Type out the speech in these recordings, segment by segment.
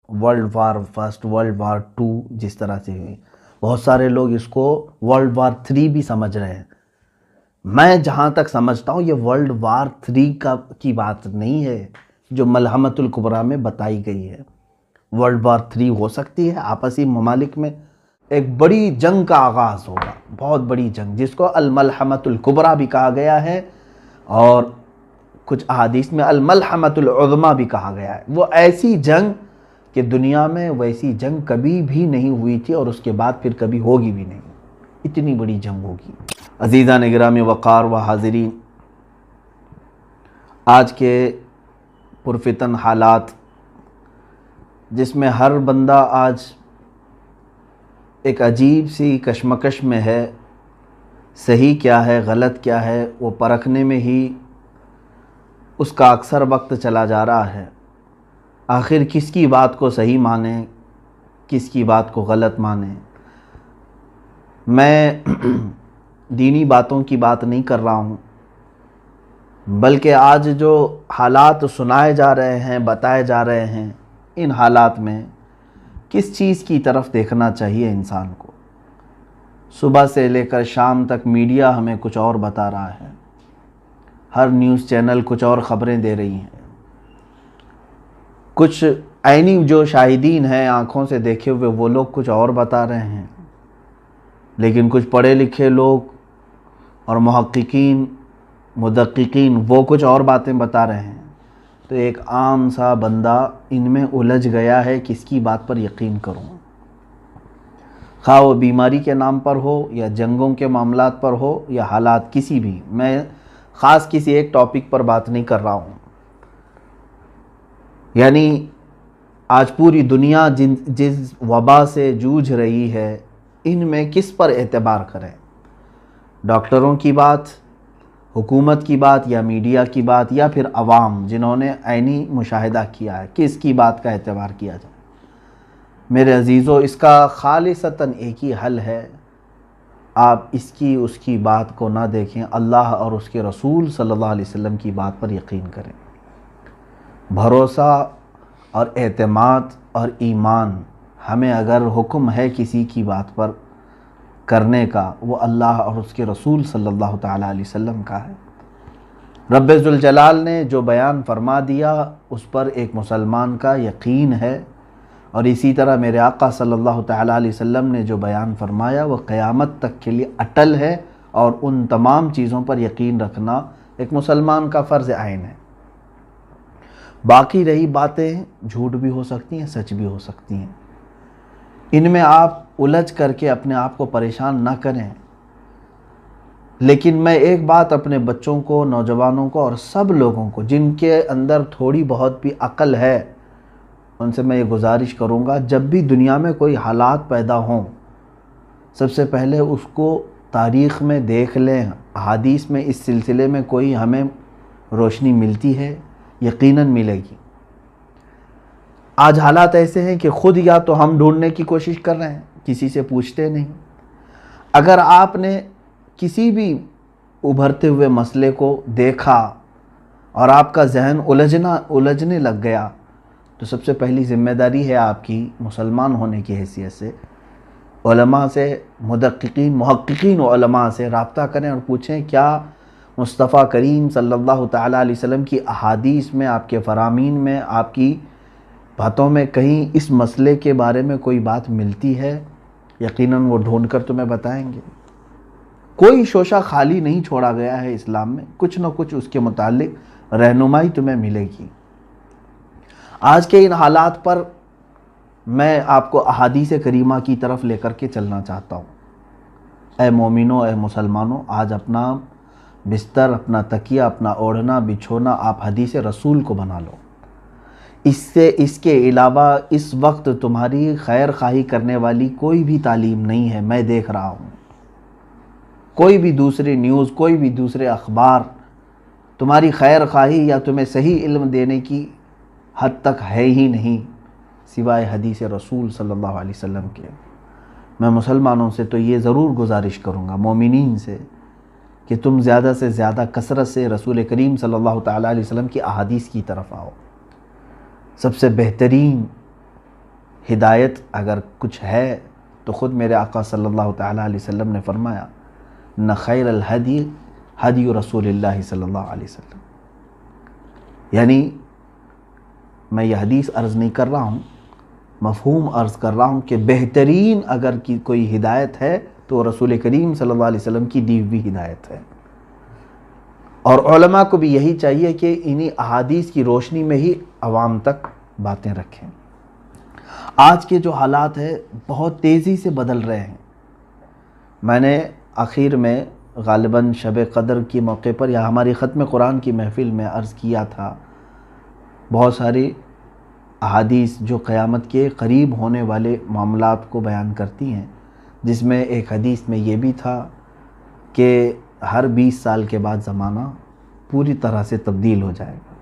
World war first, world war two جس طرح سے ہوئی، بہت سارے لوگ اس کو ورلڈ وار 3 بھی سمجھ رہے ہیں۔ میں جہاں تک سمجھتا ہوں یہ ورلڈ وار 3 کی بات نہیں ہے جو ملحمۃ الکبریٰ میں بتائی گئی ہے۔ ورلڈ وار 3 ہو سکتی ہے، آپسی ممالک میں ایک بڑی جنگ کا آغاز ہوگا، بہت بڑی جنگ، جس کو الملحمۃ الکبریٰ بھی کہا گیا ہے، اور کچھ احادیث میں الملحمۃ العظمیٰ بھی کہا گیا ہے۔ وہ ایسی جنگ کہ دنیا میں ویسی جنگ کبھی بھی نہیں ہوئی تھی، اور اس کے بعد پھر کبھی ہوگی بھی نہیں، اتنی بڑی جنگ ہوگی۔ عزیزان گرامی وقار و حاضرین، آج کے پرفتن حالات جس میں ہر بندہ آج ایک عجیب سی کشمکش میں ہے، صحیح کیا ہے غلط کیا ہے وہ پرکھنے میں ہی اس کا اکثر وقت چلا جا رہا ہے۔ آخر کس کی بات کو صحیح مانیں، کس کی بات کو غلط مانیں۔ میں دینی باتوں کی بات نہیں کر رہا ہوں، بلکہ آج جو حالات سنائے جا رہے ہیں، بتائے جا رہے ہیں، ان حالات میں کس چیز کی طرف دیکھنا چاہیے انسان کو۔ صبح سے لے کر شام تک میڈیا ہمیں کچھ اور بتا رہا ہے، ہر نیوز چینل کچھ اور خبریں دے رہی ہیں، کچھ عینی جو شاہدین ہیں آنکھوں سے دیکھے ہوئے وہ لوگ کچھ اور بتا رہے ہیں، لیکن کچھ پڑھے لکھے لوگ اور محققین مدققین وہ کچھ اور باتیں بتا رہے ہیں۔ تو ایک عام سا بندہ ان میں الجھ گیا ہے، کس کی بات پر یقین کروں، خواہ وہ بیماری کے نام پر ہو یا جنگوں کے معاملات پر ہو یا حالات کسی بھی۔ میں خاص کسی ایک ٹاپک پر بات نہیں کر رہا ہوں، یعنی آج پوری دنیا جس وبا سے جوجھ رہی ہے، ان میں کس پر اعتبار کریں، ڈاکٹروں کی بات، حکومت کی بات، یا میڈیا کی بات، یا پھر عوام جنہوں نے عینی مشاہدہ کیا ہے، کس کی بات کا اعتبار کیا جائے۔ میرے عزیزو، اس کا خالصتاً ایک ہی حل ہے، آپ اس کی بات کو نہ دیکھیں، اللہ اور اس کے رسول صلی اللہ علیہ وسلم کی بات پر یقین کریں۔ بھروسہ اور اعتماد اور ایمان ہمیں اگر حکم ہے کسی کی بات پر کرنے کا، وہ اللہ اور اس کے رسول صلی اللہ تعالیٰ علیہ وسلم کا ہے۔ رب ذوالجلال نے جو بیان فرما دیا اس پر ایک مسلمان کا یقین ہے، اور اسی طرح میرے آقا صلی اللہ تعالیٰ علیہ وسلم نے جو بیان فرمایا وہ قیامت تک کے لیے اٹل ہے، اور ان تمام چیزوں پر یقین رکھنا ایک مسلمان کا فرض عین ہے۔ باقی رہی باتیں جھوٹ بھی ہو سکتی ہیں، سچ بھی ہو سکتی ہیں، ان میں آپ الجھ کر کے اپنے آپ کو پریشان نہ کریں۔ لیکن میں ایک بات اپنے بچوں کو، نوجوانوں کو اور سب لوگوں کو جن کے اندر تھوڑی بہت بھی عقل ہے، ان سے میں یہ گزارش کروں گا، جب بھی دنیا میں کوئی حالات پیدا ہوں، سب سے پہلے اس کو تاریخ میں دیکھ لیں، احادیث میں اس سلسلے میں کوئی ہمیں روشنی ملتی ہے، یقیناً ملے گی۔ آج حالات ایسے ہیں کہ خود یا تو ہم ڈھونڈنے کی کوشش کر رہے ہیں، کسی سے پوچھتے نہیں۔ اگر آپ نے کسی بھی ابھرتے ہوئے مسئلے کو دیکھا اور آپ کا ذہن الجھنے لگ گیا، تو سب سے پہلی ذمہ داری ہے آپ کی مسلمان ہونے کی حیثیت سے علماء سے، مدققین محققین علماء سے رابطہ کریں اور پوچھیں کیا مصطفیٰ کریم صلی اللہ تعالیٰ علیہ وسلم کی احادیث میں، آپ کے فرامین میں، آپ کی باتوں میں کہیں اس مسئلے کے بارے میں کوئی بات ملتی ہے؟ یقیناً وہ ڈھونڈ کر تمہیں بتائیں گے۔ کوئی شوشہ خالی نہیں چھوڑا گیا ہے اسلام میں، کچھ نہ کچھ اس کے متعلق رہنمائی تمہیں ملے گی۔ آج کے ان حالات پر میں آپ کو احادیث کریمہ کی طرف لے کر کے چلنا چاہتا ہوں۔ اے مومنوں، اے مسلمانوں، آج اپنا بستر، اپنا تکیہ، اپنا اوڑھنا بچھونا آپ حدیث رسول کو بنا لو۔ اس کے علاوہ اس وقت تمہاری خیر خواہی کرنے والی کوئی بھی تعلیم نہیں ہے، میں دیکھ رہا ہوں۔ کوئی بھی دوسری نیوز، کوئی بھی دوسرے اخبار تمہاری خیر خواہی یا تمہیں صحیح علم دینے کی حد تک ہے ہی نہیں، سوائے حدیث رسول صلی اللہ علیہ وسلم کے۔ میں مسلمانوں سے تو یہ ضرور گزارش کروں گا، مومنین سے، کہ تم زیادہ سے زیادہ کثرت سے رسول کریم صلی اللہ تعالیٰ علیہ وسلم کی احادیث کی طرف آؤ۔ سب سے بہترین ہدایت اگر کچھ ہے تو خود میرے آقا صلی اللہ تعالیٰ علیہ وسلم نے فرمایا نہ خیر الہدی ہدی رسول اللہ صلی اللہ علیہ وسلم. یعنی میں یہ حدیث عرض نہیں کر رہا ہوں، مفہوم عرض کر رہا ہوں کہ بہترین اگر کوئی ہدایت ہے تو رسول کریم صلی اللہ علیہ وسلم کی دی ہوئی ہدایت ہے. اور علماء کو بھی یہی چاہیے کہ انہی احادیث کی روشنی میں ہی عوام تک باتیں رکھیں. آج کے جو حالات ہیں بہت تیزی سے بدل رہے ہیں. میں نے آخر میں غالباً شب قدر کی موقع پر یا ہماری ختم قرآن کی محفل میں عرض کیا تھا، بہت ساری احادیث جو قیامت کے قریب ہونے والے معاملات کو بیان کرتی ہیں، جس میں ایک حدیث میں یہ بھی تھا کہ ہر 20 سال کے بعد زمانہ پوری طرح سے تبدیل ہو جائے گا.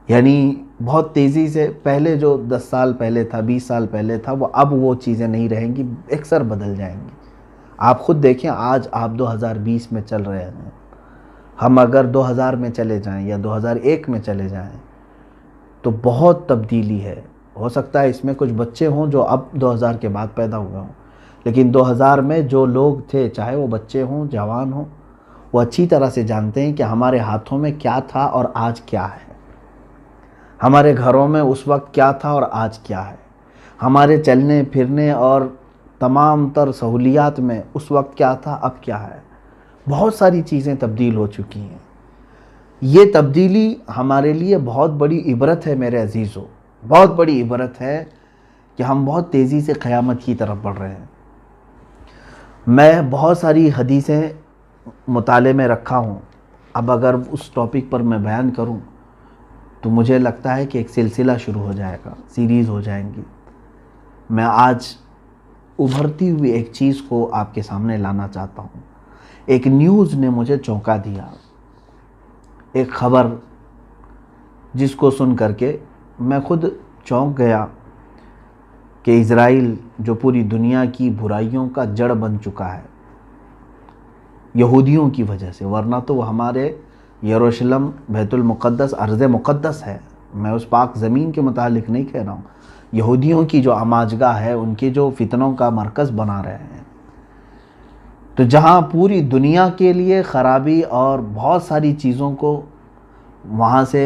یعنی بہت تیزی سے پہلے جو 10 سال پہلے تھا، 20 سال پہلے تھا، اب وہ چیزیں نہیں رہیں گی، اکثر بدل جائیں گی. آپ خود دیکھیں، آج آپ 2020 میں چل رہے ہیں، ہم اگر 2000 میں چلے جائیں یا 2001 میں چلے جائیں تو بہت تبدیلی ہے. ہو سکتا ہے اس میں کچھ بچے ہوں جو اب 2000 کے بعد پیدا ہوئے ہوں، لیکن 2000 میں جو لوگ تھے، چاہے وہ بچے ہوں جوان ہوں، وہ اچھی طرح سے جانتے ہیں کہ ہمارے ہاتھوں میں کیا تھا اور آج کیا ہے، ہمارے گھروں میں اس وقت کیا تھا اور آج کیا ہے، ہمارے چلنے پھرنے اور تمام تر سہولیات میں اس وقت کیا تھا اب کیا ہے. بہت ساری چیزیں تبدیل ہو چکی ہیں. یہ تبدیلی ہمارے لیے بہت بڑی عبرت ہے میرے عزیزو، بہت بڑی عبرت ہے کہ ہم بہت تیزی سے قیامت کی طرف بڑھ رہے ہیں. میں بہت ساری حدیثیں مطالعے میں رکھا ہوں. اب اگر اس ٹاپک پر میں بیان کروں تو مجھے لگتا ہے کہ ایک سلسلہ شروع ہو جائے گا، سیریز ہو جائیں گی. میں آج ابھرتی ہوئی ایک چیز کو آپ کے سامنے لانا چاہتا ہوں. ایک نیوز نے مجھے چونکا دیا، ایک خبر جس کو سن کر کے میں خود چونک گیا کہ اسرائیل جو پوری دنیا کی برائیوں کا جڑ بن چکا ہے یہودیوں کی وجہ سے، ورنہ تو وہ ہمارے یروشلم بیت المقدس ارض مقدس ہے. میں اس پاک زمین کے متعلق نہیں کہہ رہا ہوں، یہودیوں کی جو آماجگاہ ہے، ان کے جو فتنوں کا مرکز بنا رہے ہیں. تو جہاں پوری دنیا کے لیے خرابی اور بہت ساری چیزوں کو وہاں سے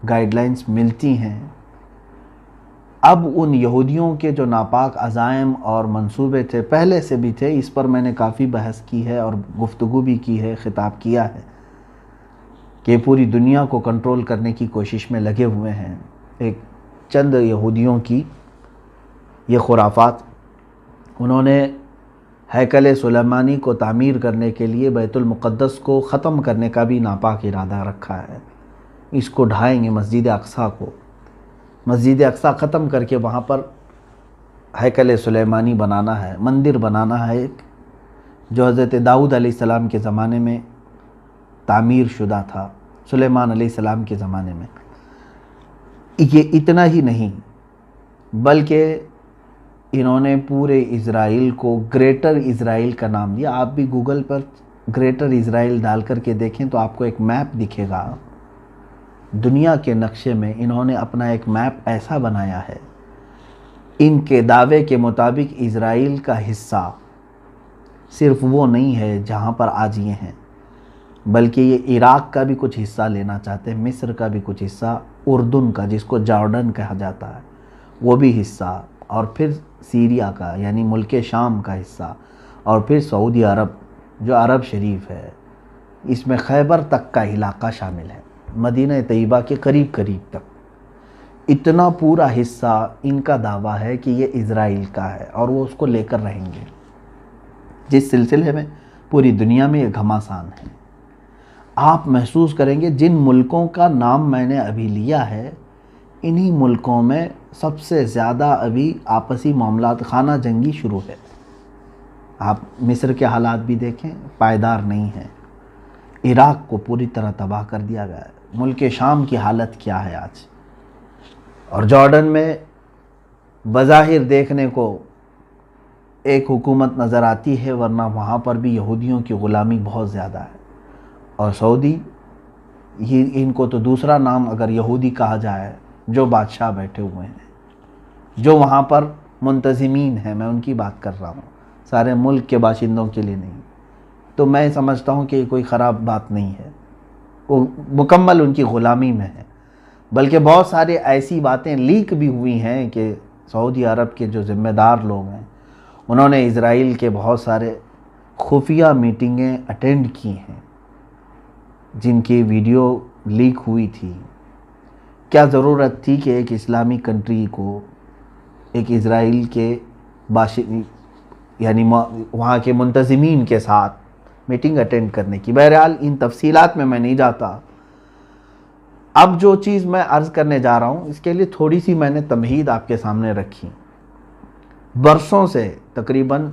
گائیڈ لائنز ملتی ہیں، اب ان یہودیوں کے جو ناپاک عزائم اور منصوبے تھے، پہلے سے بھی تھے، اس پر میں نے کافی بحث کی ہے اور گفتگو بھی کی ہے، خطاب کیا ہے کہ پوری دنیا کو کنٹرول کرنے کی کوشش میں لگے ہوئے ہیں. ایک چند یہودیوں کی یہ خرافات، انہوں نے ہیکل سلیمانی کو تعمیر کرنے کے لیے بیت المقدس کو ختم کرنے کا بھی ناپاک ارادہ رکھا ہے. اس کو ڈھائیں گے، مسجد اقصیٰ کو، مسجد اقصیٰ ختم کر کے وہاں پر ہیکل سلیمانی بنانا ہے، مندر بنانا ہے ایک، جو حضرت داؤد علیہ السلام کے زمانے میں تعمیر شدہ تھا، سلیمان علیہ السلام کے زمانے میں. یہ اتنا ہی نہیں بلکہ انہوں نے پورے اسرائیل کو گریٹر اسرائیل کا نام دیا. آپ بھی گوگل پر گریٹر اسرائیل ڈال کر کے دیکھیں تو آپ کو ایک میپ دکھے گا. دنیا کے نقشے میں انہوں نے اپنا ایک میپ ایسا بنایا ہے، ان کے دعوے کے مطابق اسرائیل کا حصہ صرف وہ نہیں ہے جہاں پر آج یہ ہیں، بلکہ یہ عراق کا بھی کچھ حصہ لینا چاہتے ہیں، مصر کا بھی کچھ حصہ، اردن کا جس کو جارڈن کہا جاتا ہے وہ بھی حصہ، اور پھر سیریا کا یعنی ملک شام کا حصہ، اور پھر سعودی عرب جو عرب شریف ہے، اس میں خیبر تک کا علاقہ شامل ہے، مدینہ طیبہ کے قریب قریب تک. اتنا پورا حصہ ان کا دعویٰ ہے کہ یہ اسرائیل کا ہے اور وہ اس کو لے کر رہیں گے، جس سلسلے میں پوری دنیا میں یہ گھماسان ہے. آپ محسوس کریں گے جن ملکوں کا نام میں نے ابھی لیا ہے، انہی ملکوں میں سب سے زیادہ ابھی آپسی معاملات، خانہ جنگی شروع ہے. آپ مصر کے حالات بھی دیکھیں، پائیدار نہیں ہیں. عراق کو پوری طرح تباہ کر دیا گیا ہے. ملک شام کی حالت کیا ہے آج. اور جارڈن میں بظاہر دیکھنے کو ایک حکومت نظر آتی ہے، ورنہ وہاں پر بھی یہودیوں کی غلامی بہت زیادہ ہے. اور سعودی، ان کو تو دوسرا نام اگر یہودی کہا جائے، جو بادشاہ بیٹھے ہوئے ہیں، جو وہاں پر منتظمین ہیں، میں ان کی بات کر رہا ہوں، سارے ملک کے باشندوں کے لیے نہیں. تو میں سمجھتا ہوں کہ یہ کوئی خراب بات نہیں ہے، وہ مکمل ان کی غلامی میں ہے. بلکہ بہت سارے ایسی باتیں لیک بھی ہوئی ہیں کہ سعودی عرب کے جو ذمہ دار لوگ ہیں انہوں نے اسرائیل کے بہت سارے خفیہ میٹنگیں اٹینڈ کی ہیں جن کی ویڈیو لیک ہوئی تھی. کیا ضرورت تھی کہ ایک اسلامی کنٹری کو ایک اسرائیل کے یعنی وہاں کے منتظمین کے ساتھ میٹنگ اٹینڈ کرنے کی؟ بہرحال ان تفصیلات میں نہیں جاتا. اب جو چیز میں عرض کرنے جا رہا ہوں اس کے لیے تھوڑی سی میں نے تمہید آپ کے سامنے رکھی. برسوں سے تقریباً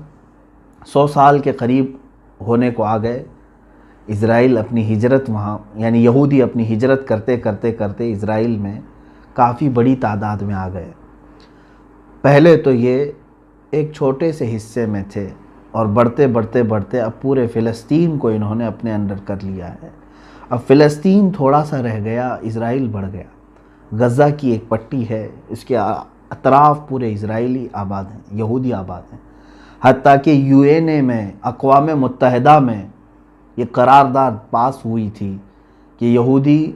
100 سال کے قریب ہونے کو آ گئے. اسرائیل اپنی ہجرت وہاں یعنی یہودی اپنی ہجرت کرتے کرتے کرتے اسرائیل میں کافی بڑی تعداد میں آ گئے. پہلے تو یہ ایک چھوٹے سے حصے میں تھے اور بڑھتے بڑھتے بڑھتے اب پورے فلسطین کو انہوں نے اپنے اندر کر لیا ہے. اب فلسطین تھوڑا سا رہ گیا، اسرائیل بڑھ گیا. غزہ کی ایک پٹی ہے، اس کے اطراف پورے اسرائیلی آباد ہیں، یہودی آباد ہیں. حتیٰ کہ UN میں، اقوام متحدہ میں یہ قرارداد پاس ہوئی تھی کہ یہودی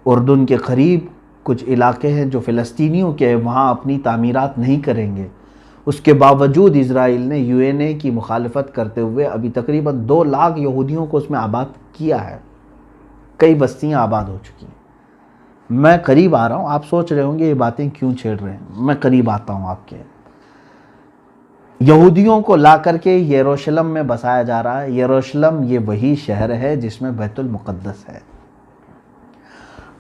اردن کے قریب کچھ علاقے ہیں جو فلسطینیوں کے، وہاں اپنی تعمیرات نہیں کریں گے. اس کے باوجود اسرائیل نے UN کی مخالفت کرتے ہوئے ابھی تقریباً 2 لاکھ یہودیوں کو اس میں آباد کیا ہے. کئی بستیاں آباد ہو چکی ہیں. میں قریب آ رہا ہوں، آپ سوچ رہے ہوں گے یہ باتیں کیوں چھیڑ رہے ہیں. میں قریب آتا ہوں آپ کے. یہودیوں کو لا کر کے یروشلم میں بسایا جا رہا ہے. یروشلم یہ وہی شہر ہے جس میں بیت المقدس ہے.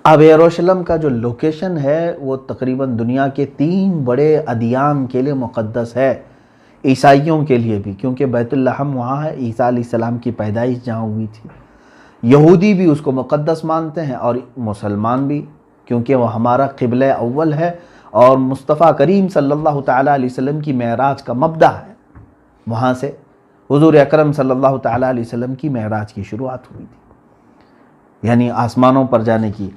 اب یروشلم کا جو لوکیشن ہے وہ تقریباً دنیا کے 3 بڑے ادیان کے لیے مقدس ہے. عیسائیوں کے لیے بھی، کیونکہ بیت اللحم وہاں ہے، عیسیٰ علیہ السلام کی پیدائش جہاں ہوئی تھی. یہودی بھی اس کو مقدس مانتے ہیں اور مسلمان بھی، کیونکہ وہ ہمارا قبلہ اول ہے اور مصطفیٰ کریم صلی اللہ تعالیٰ علیہ وسلم کی معراج کا مبدأ ہے. وہاں سے حضور اکرم صلی اللہ تعالیٰ علیہ وسلم کی معراج کی شروعات ہوئی تھی، یعنی آسمانوں پر جانے کی.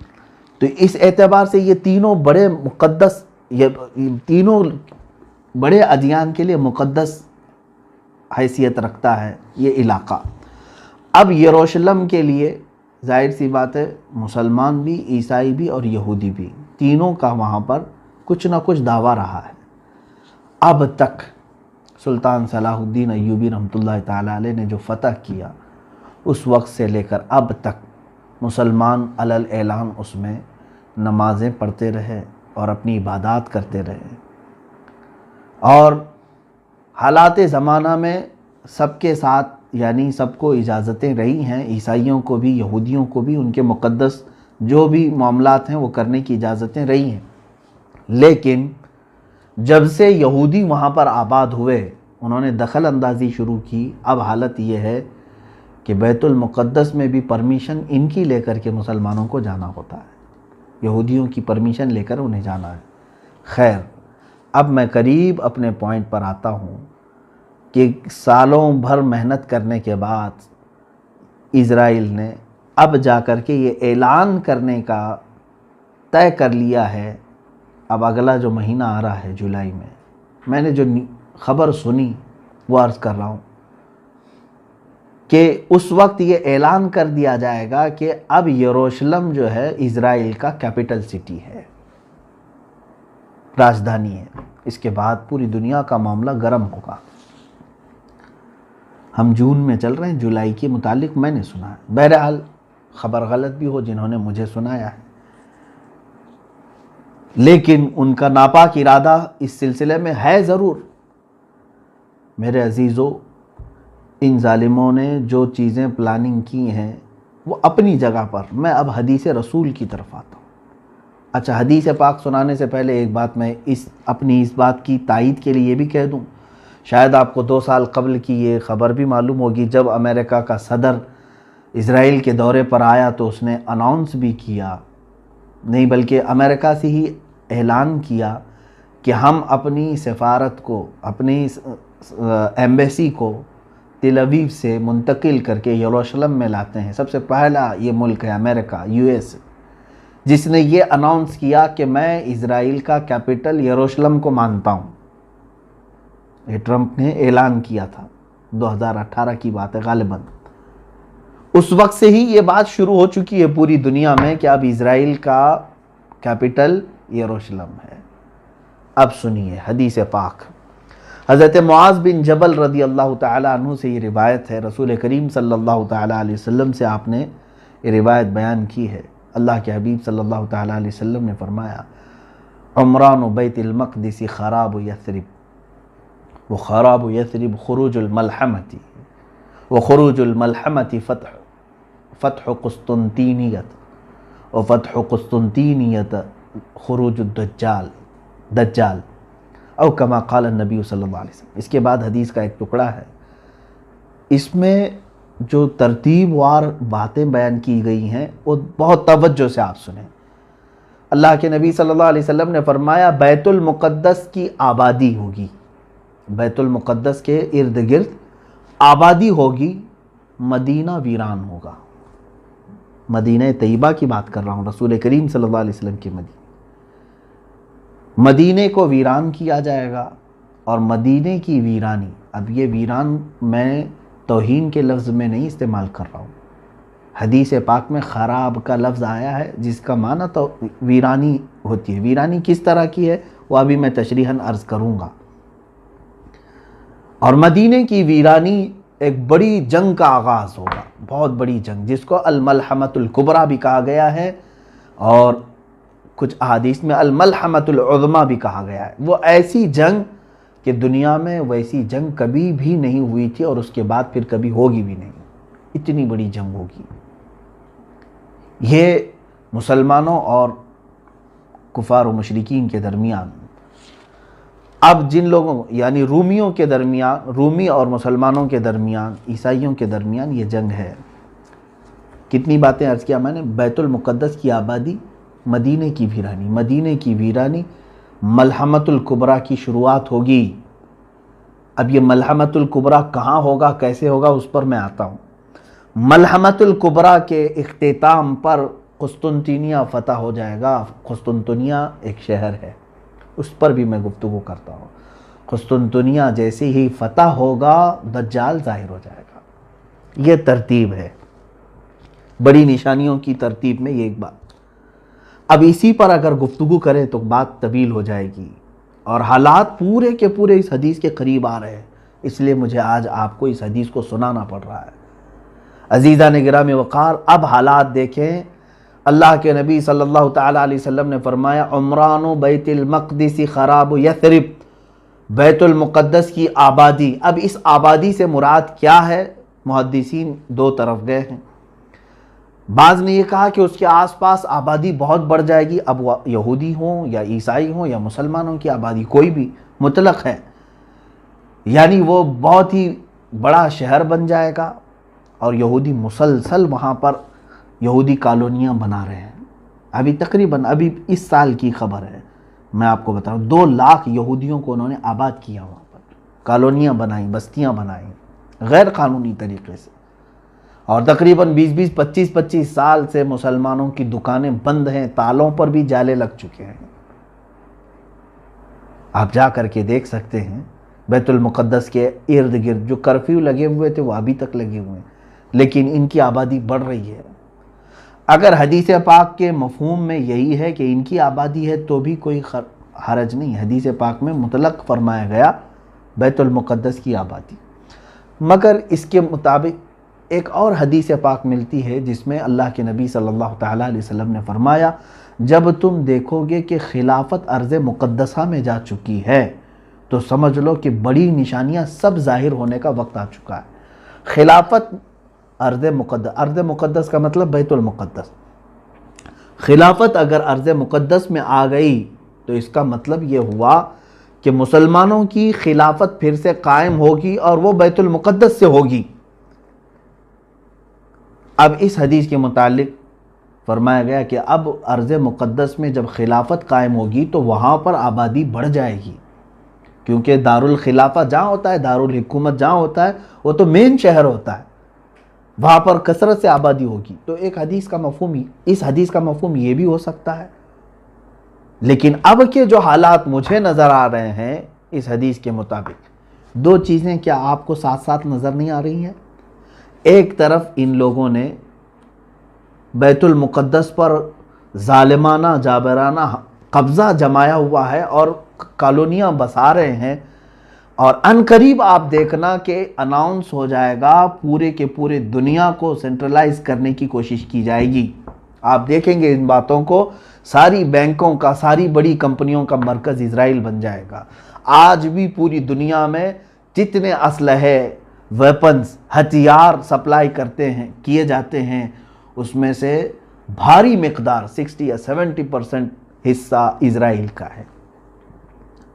تو اس اعتبار سے یہ تینوں بڑے مقدس، یہ تینوں بڑے ادیان کے لیے مقدس حیثیت رکھتا ہے یہ علاقہ. اب یروشلم کے لیے ظاہر سی بات ہے مسلمان بھی، عیسائی بھی اور یہودی بھی، تینوں کا وہاں پر کچھ نہ کچھ دعویٰ رہا ہے. اب تک سلطان صلاح الدین ایوبی رحمۃ اللہ تعالیٰ علیہ نے جو فتح کیا اس وقت سے لے کر اب تک مسلمان علی الاعلان اس میں نمازیں پڑھتے رہے اور اپنی عبادات کرتے رہے. اور حالات زمانہ میں سب کے ساتھ یعنی سب کو اجازتیں رہی ہیں، عیسائیوں کو بھی، یہودیوں کو بھی، ان کے مقدس جو بھی معاملات ہیں وہ کرنے کی اجازتیں رہی ہیں. لیکن جب سے یہودی وہاں پر آباد ہوئے انہوں نے دخل اندازی شروع کی. اب حالت یہ ہے کہ بیت المقدس میں بھی پرمیشن ان کی لے کر کے مسلمانوں کو جانا ہوتا ہے، یہودیوں کی پرمیشن لے کر انہیں جانا ہے. خیر، اب میں قریب اپنے پوائنٹ پر آتا ہوں کہ سالوں بھر محنت کرنے کے بعد اسرائیل نے اب جا کر کے یہ اعلان کرنے کا طے کر لیا ہے. اب اگلا جو مہینہ آ رہا ہے جولائی میں نے جو خبر سنی وہ عرض کر رہا ہوں کہ اس وقت یہ اعلان کر دیا جائے گا کہ اب یروشلم جو ہے اسرائیل کا کیپٹل سٹی ہے، راجدھانی ہے. اس کے بعد پوری دنیا کا معاملہ گرم ہوگا. ہم جون میں چل رہے ہیں، جولائی کے متعلق میں نے سنا ہے. بہرحال خبر غلط بھی ہو جنہوں نے مجھے سنایا ہے، لیکن ان کا ناپاک ارادہ اس سلسلے میں ہے ضرور. میرے عزیزو، ان ظالموں نے جو چیزیں پلاننگ کی ہیں وہ اپنی جگہ پر. میں اب حدیث رسول کی طرف آتا ہوں. اچھا، حدیث پاک سنانے سے پہلے ایک بات میں اپنی اس بات کی تائید کے لیے یہ بھی کہہ دوں، شاید آپ کو 2 سال قبل کی یہ خبر بھی معلوم ہوگی، جب امریکہ کا صدر اسرائیل کے دورے پر آیا تو اس نے اناؤنس بھی کیا، نہیں بلکہ امریکہ سے ہی اعلان کیا کہ ہم اپنی سفارت کو، اپنی ایمبیسی کو تل ابیب سے منتقل کر کے یروشلم میں لاتے ہیں. سب سے پہلا یہ ملک ہے امریکہ، US. جس نے یہ اناؤنس کیا کہ میں اسرائیل کا کیپٹل یروشلم کو مانتا ہوں. یہ ٹرمپ نے اعلان کیا تھا، 2018 کی بات ہے غالباً. اس وقت سے ہی یہ بات شروع ہو چکی ہے پوری دنیا میں کہ اب اسرائیل کا کیپٹل یروشلم ہے. اب سنیے حدیث پاک. حضرت معاذ بن جبل رضی اللہ تعالیٰ عنہ سے یہ روایت ہے، رسول کریم صلی اللہ تعالیٰ علیہ وسلم سے آپ نے یہ روایت بیان کی ہے. اللہ کے حبیب صلی اللہ تعالیٰ علیہ وسلم نے فرمایا، عمران بیت المقدس خراب یثرب وخراب یثرب خروج الملحمتی وخروج الملحمتی فتح قسطنطینیت وفتح قسطنطینیت خروج دجال او کما قال النبی صلی اللہ علیہ وسلم. اس کے بعد حدیث کا ایک ٹکڑا ہے، اس میں جو ترتیب وار باتیں بیان کی گئی ہیں وہ بہت توجہ سے آپ سنیں. اللہ کے نبی صلی اللہ علیہ وسلم نے فرمایا بیت المقدس کی آبادی ہوگی، بیت المقدس کے ارد گرد آبادی ہوگی، مدینہ ویران ہوگا. مدینہ طیبہ کی بات کر رہا ہوں، رسول کریم صلی اللہ علیہ وسلم کی مدینے کو ویران کیا جائے گا. اور مدینے کی ویرانی، اب یہ ویران میں توہین کے لفظ میں نہیں استعمال کر رہا ہوں، حدیث پاک میں خراب کا لفظ آیا ہے جس کا معنی تو ویرانی ہوتی ہے. ویرانی کس طرح کی ہے وہ ابھی میں تشریحاً عرض کروں گا. اور مدینے کی ویرانی ایک بڑی جنگ کا آغاز ہوگا، بہت بڑی جنگ جس کو الملحمۃ الکبریٰ بھی کہا گیا ہے، اور کچھ احادیث میں الملحمۃ العظمیٰ بھی کہا گیا ہے. وہ ایسی جنگ کہ دنیا میں ویسی جنگ کبھی بھی نہیں ہوئی تھی اور اس کے بعد پھر کبھی ہوگی بھی نہیں. اتنی بڑی جنگ ہوگی. یہ مسلمانوں اور کفار و مشرکین کے درمیان، اب جن لوگوں یعنی رومیوں کے درمیان، رومی اور مسلمانوں کے درمیان، عیسائیوں کے درمیان یہ جنگ ہے. کتنی باتیں عرض کیا میں نے. بیت المقدس کی آبادی، مدینے کی ویرانی. مدینے کی ویرانی، ملحمۃ الکبریٰ کی شروعات ہوگی. اب یہ ملحمۃ الکبریٰ کہاں ہوگا، کیسے ہوگا، اس پر میں آتا ہوں. ملحمۃ الکبریٰ کے اختتام پر قسطنطنیہ فتح ہو جائے گا. قسطنطنیہ ایک شہر ہے، اس پر بھی میں گفتگو کرتا ہوں. قسطنطنیہ جیسے ہی فتح ہوگا دجال ظاہر ہو جائے گا. یہ ترتیب ہے، بڑی نشانیوں کی ترتیب میں یہ ایک بات. اب اسی پر اگر گفتگو کریں تو بات طویل ہو جائے گی، اور حالات پورے کے پورے اس حدیث کے قریب آ رہے ہیں، اس لیے مجھے آج آپ کو اس حدیث کو سنانا پڑ رہا ہے. عزیزان گرامی وقار، اب حالات دیکھیں. اللہ کے نبی صلی اللہ تعالیٰ علیہ وسلم نے فرمایا عمران بیت المقدس خراب یثرب، بیت المقدس کی آبادی. اب اس آبادی سے مراد کیا ہے؟ محدثین دو طرف گئے ہیں. بعض نے یہ کہا کہ اس کے آس پاس آبادی بہت بڑھ جائے گی، اب وہ یہودی ہوں یا عیسائی ہوں یا مسلمانوں کی آبادی کوئی بھی مطلق ہے، یعنی وہ بہت ہی بڑا شہر بن جائے گا، اور یہودی مسلسل وہاں پر یہودی کالونیاں بنا رہے ہیں. ابھی تقریباً اس سال کی خبر ہے، میں آپ کو بتا رہا ہوں 2 لاکھ یہودیوں کو انہوں نے آباد کیا، وہاں پر کالونیاں بنائیں، بستیاں بنائیں غیر قانونی طریقے سے. اور تقریباً 25 سال سے مسلمانوں کی دکانیں بند ہیں، تالوں پر بھی جالے لگ چکے ہیں. آپ جا کر کے دیکھ سکتے ہیں بیت المقدس کے ارد گرد جو کرفیو لگے ہوئے تھے وہ ابھی تک لگے ہوئے ہیں، لیکن ان کی آبادی بڑھ رہی ہے. اگر حدیث پاک کے مفہوم میں یہی ہے کہ ان کی آبادی ہے تو بھی کوئی حرج نہیں. حدیث پاک میں مطلق فرمایا گیا بیت المقدس کی آبادی. مگر اس کے مطابق ایک اور حدیث پاک ملتی ہے جس میں اللہ کے نبی صلی اللہ تعالیٰ علیہ وسلم نے فرمایا جب تم دیکھو گے کہ خلافت ارض مقدسہ میں جا چکی ہے تو سمجھ لو کہ بڑی نشانیاں سب ظاہر ہونے کا وقت آ چکا ہے. خلافت ارض مقدس کا مطلب بیت المقدس. خلافت اگر ارض مقدس میں آ گئی تو اس کا مطلب یہ ہوا کہ مسلمانوں کی خلافت پھر سے قائم ہوگی اور وہ بیت المقدس سے ہوگی. اب اس حدیث کے متعلق فرمایا گیا کہ اب ارض مقدس میں جب خلافت قائم ہوگی تو وہاں پر آبادی بڑھ جائے گی، کیونکہ دارالخلافہ جہاں ہوتا ہے، دارالحکومت جہاں ہوتا ہے وہ تو مین شہر ہوتا ہے. وہاں پر کثرت سے آبادی ہوگی. تو ایک حدیث کا مفہوم اس حدیث کا مفہوم یہ بھی ہو سکتا ہے. لیکن اب کے جو حالات مجھے نظر آ رہے ہیں اس حدیث کے مطابق، دو چیزیں کیا آپ کو ساتھ ساتھ نظر نہیں آ رہی ہیں؟ ایک طرف ان لوگوں نے بیت المقدس پر ظالمانہ جابرانہ قبضہ جمایا ہوا ہے اور کالونیاں بسا رہے ہیں، اور ان قریب آپ دیکھنا کہ اناؤنس ہو جائے گا، پورے کے پورے دنیا کو سینٹرلائز کرنے کی کوشش کی جائے گی. آپ دیکھیں گے ان باتوں کو، ساری بینکوں کا، ساری بڑی کمپنیوں کا مرکز اسرائیل بن جائے گا. آج بھی پوری دنیا میں جتنے اسلحے، ویپنز، ہتھیار سپلائی کیے جاتے ہیں، اس میں سے بھاری مقدار 60 یا 70% حصہ اسرائیل کا ہے.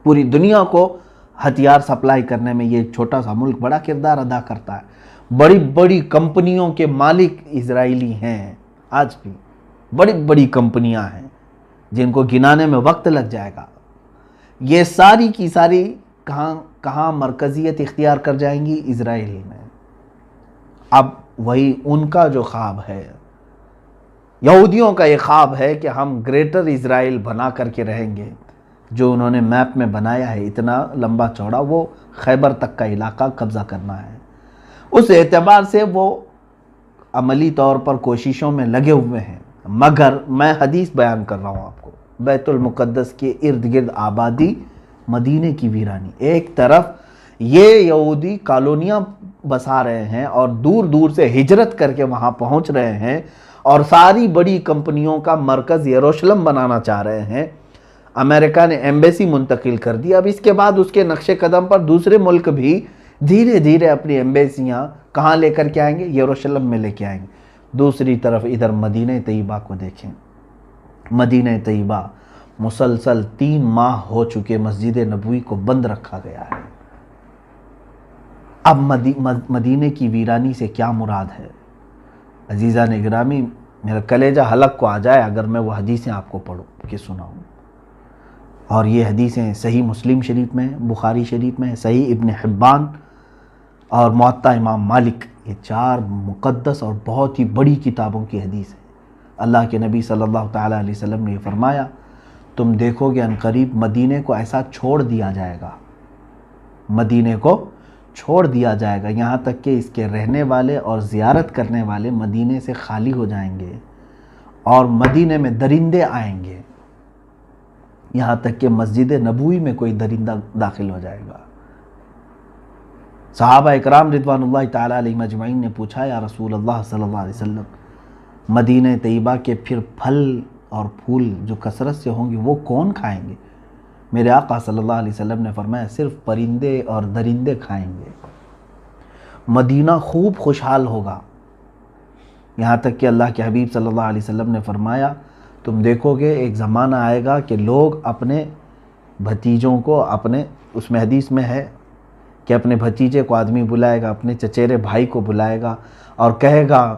پوری دنیا کو ہتھیار سپلائی کرنے میں یہ چھوٹا سا ملک بڑا کردار ادا کرتا ہے. بڑی بڑی کمپنیوں کے مالک اسرائیلی ہیں. آج بھی بڑی بڑی کمپنیاں ہیں جن کو گنانے میں وقت لگ جائے گا. یہ ساری کی ساری کہاں مرکزیت اختیار کر جائیں گی؟ اسرائیل میں. اب وہی ان کا جو خواب ہے، یہودیوں کا یہ خواب ہے کہ ہم گریٹر اسرائیل بنا کر کے رہیں گے. جو انہوں نے میپ میں بنایا ہے اتنا لمبا چوڑا، وہ خیبر تک کا علاقہ قبضہ کرنا ہے. اس اعتبار سے وہ عملی طور پر کوششوں میں لگے ہوئے ہیں. مگر میں حدیث بیان کر رہا ہوں آپ کو، بیت المقدس کے ارد گرد آبادی، مدینے کی ویرانی. ایک طرف یہ یہودی کالونیاں بسا رہے ہیں اور دور دور سے ہجرت کر کے وہاں پہنچ رہے ہیں، اور ساری بڑی کمپنیوں کا مرکز یروشلم بنانا چاہ رہے ہیں. امریکہ نے ایمبیسی منتقل کر دی. اب اس کے بعد اس کے نقش قدم پر دوسرے ملک بھی دھیرے دھیرے اپنی ایمبیسیاں کہاں لے کر کے آئیں گے؟ یروشلم میں لے کے آئیں گے. دوسری طرف ادھر مدینہ طیبہ کو دیکھیں. مدینہ طیبہ مسلسل 3 ماہ ہو چکے مسجد نبوی کو بند رکھا گیا ہے. اب مدینہ کی ویرانی سے کیا مراد ہے؟ عزیزان گرامی، میرا کلیجہ حلق کو آ جائے اگر میں وہ حدیثیں آپ کو پڑھوں کہ سناؤں. اور یہ حدیثیں صحیح مسلم شریف میں، بخاری شریف میں، صحیح ابن حبان اور موطا امام مالک، یہ 4 مقدس اور بہت ہی بڑی کتابوں کی حدیث ہے. اللہ کے نبی صلی اللہ تعالیٰ علیہ وسلم نے یہ فرمایا، تم دیکھو گے عنقریب مدینے کو ایسا چھوڑ دیا جائے گا، مدینے کو چھوڑ دیا جائے گا، یہاں تک کہ اس کے رہنے والے اور زیارت کرنے والے مدینے سے خالی ہو جائیں گے، اور مدینے میں درندے آئیں گے، یہاں تک کہ مسجد نبوی میں کوئی درندہ داخل ہو جائے گا. صحابہ اکرام رضوان اللہ تعالیٰ علیہم اجمعین نے پوچھا، یا رسول اللہ صلی اللہ علیہ وسلم، مدینہ طیبہ کے پھر پھل اور پھول جو کثرت سے ہوں گے وہ کون کھائیں گے؟ میرے آقا صلی اللہ علیہ وسلم نے فرمایا، صرف پرندے اور درندے کھائیں گے. مدینہ خوب خوشحال ہوگا، یہاں تک کہ اللہ کے حبیب صلی اللہ علیہ وسلم نے فرمایا، تم دیکھو گے ایک زمانہ آئے گا کہ لوگ اپنے بھتیجوں کو، اس میں حدیث میں ہے کہ اپنے بھتیجے کو آدمی بلائے گا، اپنے چچیرے بھائی کو بلائے گا اور کہے گا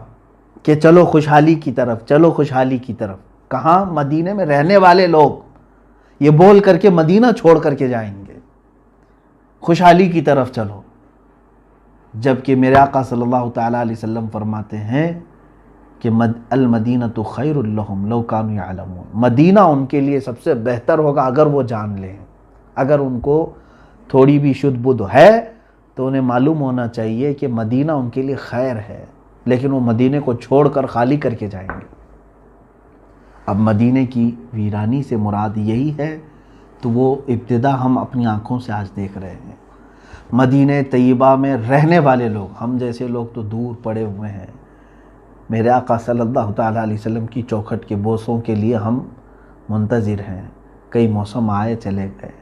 کہ چلو خوشحالی کی طرف، چلو خوشحالی کی طرف. کہاں؟ مدینے میں رہنے والے لوگ یہ بول کر کے مدینہ چھوڑ کر کے جائیں گے، خوشحالی کی طرف چلو. جبکہ میرے آقا صلی اللہ تعالیٰ علیہ وسلم فرماتے ہیں کہ المدینۃ خیر لہم لو کانوا یعلمون، مدینہ ان کے لیے سب سے بہتر ہوگا اگر وہ جان لیں. اگر ان کو تھوڑی بھی شدھ بدھ ہے تو انہیں معلوم ہونا چاہیے کہ مدینہ ان کے لیے خیر ہے، لیکن وہ مدینے کو چھوڑ کر خالی کر کے جائیں گے. اب مدینے کی ویرانی سے مراد یہی ہے تو وہ ابتدا ہم اپنی آنکھوں سے آج دیکھ رہے ہیں. مدینہ طیبہ میں رہنے والے لوگ، ہم جیسے لوگ تو دور پڑے ہوئے ہیں. میرے آقا صلی اللہ تعالیٰ علیہ وسلم کی چوکھٹ کے بوسوں کے لیے ہم منتظر ہیں. کئی موسم آئے چلے گئے،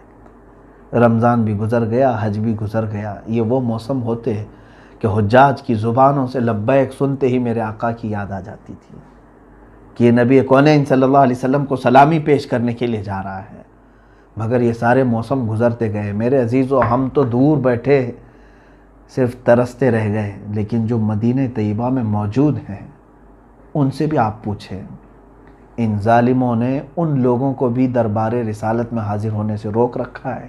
رمضان بھی گزر گیا، حج بھی گزر گیا. یہ وہ موسم ہوتے کہ حجاج کی زبانوں سے لبیک سنتے ہی میرے آقا کی یاد آ جاتی تھی کہ یہ نبی کونین صلی اللہ علیہ وسلم کو سلامی پیش کرنے کے لیے جا رہا ہے. مگر یہ سارے موسم گزرتے گئے میرے عزیزو، ہم تو دور بیٹھے صرف ترستے رہ گئے. لیکن جو مدینہ طیبہ میں موجود ہیں ان سے بھی آپ پوچھیں. ان ظالموں نے ان لوگوں کو بھی دربار رسالت میں حاضر ہونے سے روک رکھا ہے.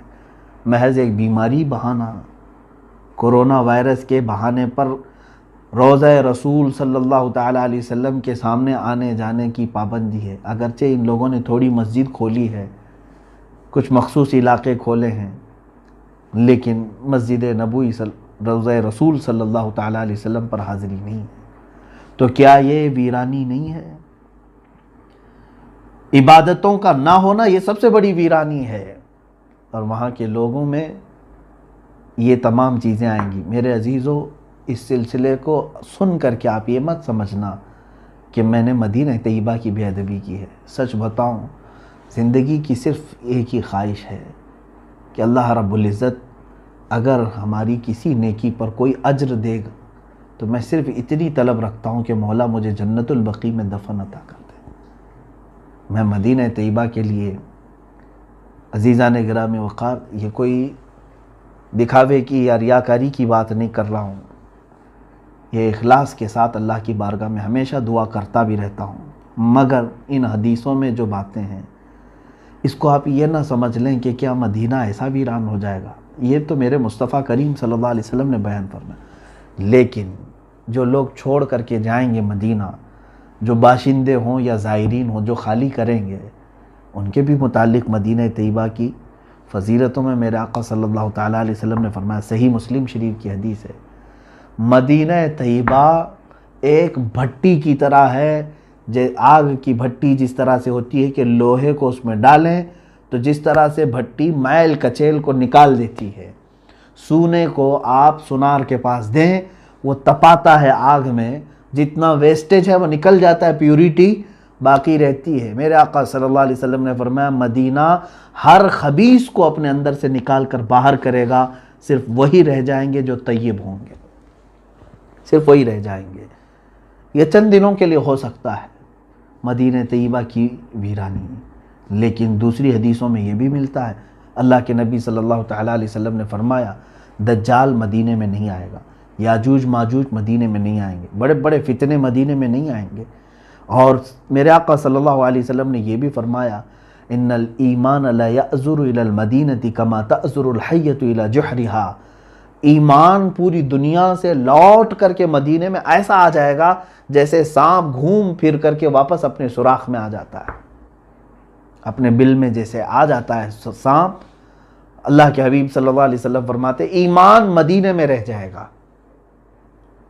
محض ایک بیماری بہانہ، کورونا وائرس کے بہانے پر روضہ رسول صلی اللہ تعالیٰ علیہ وسلم کے سامنے آنے جانے کی پابندی ہے۔ اگرچہ ان لوگوں نے تھوڑی مسجد کھولی ہے، کچھ مخصوص علاقے کھولے ہیں، لیکن مسجد نبوی روضہ رسول صلی اللہ تعالیٰ علیہ وسلم پر حاضری نہیں ہے۔ تو کیا یہ ویرانی نہیں ہے؟ عبادتوں کا نہ ہونا یہ سب سے بڑی ویرانی ہے، اور وہاں کے لوگوں میں یہ تمام چیزیں آئیں گی۔ میرے عزیزو، اس سلسلے کو سن کر کے آپ یہ مت سمجھنا کہ میں نے مدینہ طیبہ کی بے ادبی کی ہے۔ سچ بتاؤں، زندگی کی صرف ایک ہی خواہش ہے کہ اللہ رب العزت اگر ہماری کسی نیکی پر کوئی اجر دے گا تو میں صرف اتنی طلب رکھتا ہوں کہ مولا مجھے جنت البقیع میں دفن عطا کر دے۔ میں مدینہ طیبہ کے لیے، عزیزان گرامی وقار، یہ کوئی دکھاوے کی یا ریاکاری کی بات نہیں کر رہا ہوں، یہ اخلاص کے ساتھ اللہ کی بارگاہ میں ہمیشہ دعا کرتا بھی رہتا ہوں۔ مگر ان حدیثوں میں جو باتیں ہیں، اس کو آپ یہ نہ سمجھ لیں کہ کیا مدینہ ایسا ویران ہو جائے گا۔ یہ تو میرے مصطفیٰ کریم صلی اللہ علیہ وسلم نے بیان فرمایا، لیکن جو لوگ چھوڑ کر کے جائیں گے مدینہ، جو باشندے ہوں یا زائرین ہوں جو خالی کریں گے، ان کے بھی متعلق مدینہ طیبہ کی فضیلتوں میں میرے آقا صلی اللہ تعالیٰ علیہ وسلم نے فرمایا، صحیح مسلم شریف کی حدیث ہے، مدینہ طیبہ ایک بھٹی کی طرح ہے، آگ کی بھٹی جس طرح سے ہوتی ہے کہ لوہے کو اس میں ڈالیں تو جس طرح سے بھٹی میل کچیل کو نکال دیتی ہے، سونے کو آپ سونار کے پاس دیں، وہ تپاتا ہے آگ میں، جتنا ویسٹیج ہے وہ نکل جاتا ہے، پیوریٹی باقی رہتی ہے۔ میرے آقا صلی اللہ علیہ وسلم نے فرمایا، مدینہ ہر خبیث کو اپنے اندر سے نکال کر باہر کرے گا، صرف وہی رہ جائیں گے جو طیب ہوں گے، صرف وہی رہ جائیں گے۔ یہ چند دنوں کے لیے ہو سکتا ہے مدینہ طیبہ کی ویرانی، لیکن دوسری حدیثوں میں یہ بھی ملتا ہے، اللہ کے نبی صلی اللہ تعالیٰ علیہ وسلم نے فرمایا، دجال مدینے میں نہیں آئے گا، یاجوج ماجوج مدینے میں نہیں آئیں گے، بڑے بڑے فتنے مدینے میں نہیں آئیں گے۔ اور میرے آقا صلی اللہ علیہ وسلم نے یہ بھی فرمایا، ان الایمان لا یأزر الی المدینہ کما تأزر الحیۃ الی جحرہا، ایمان پوری دنیا سے لوٹ کر کے مدینے میں ایسا آ جائے گا جیسے سانپ گھوم پھر کر کے واپس اپنے سوراخ میں آ جاتا ہے، اپنے بل میں جیسے آ جاتا ہے سانپ۔ اللہ کے حبیب صلی اللہ علیہ وسلم فرماتے ایمان مدینے میں رہ جائے گا۔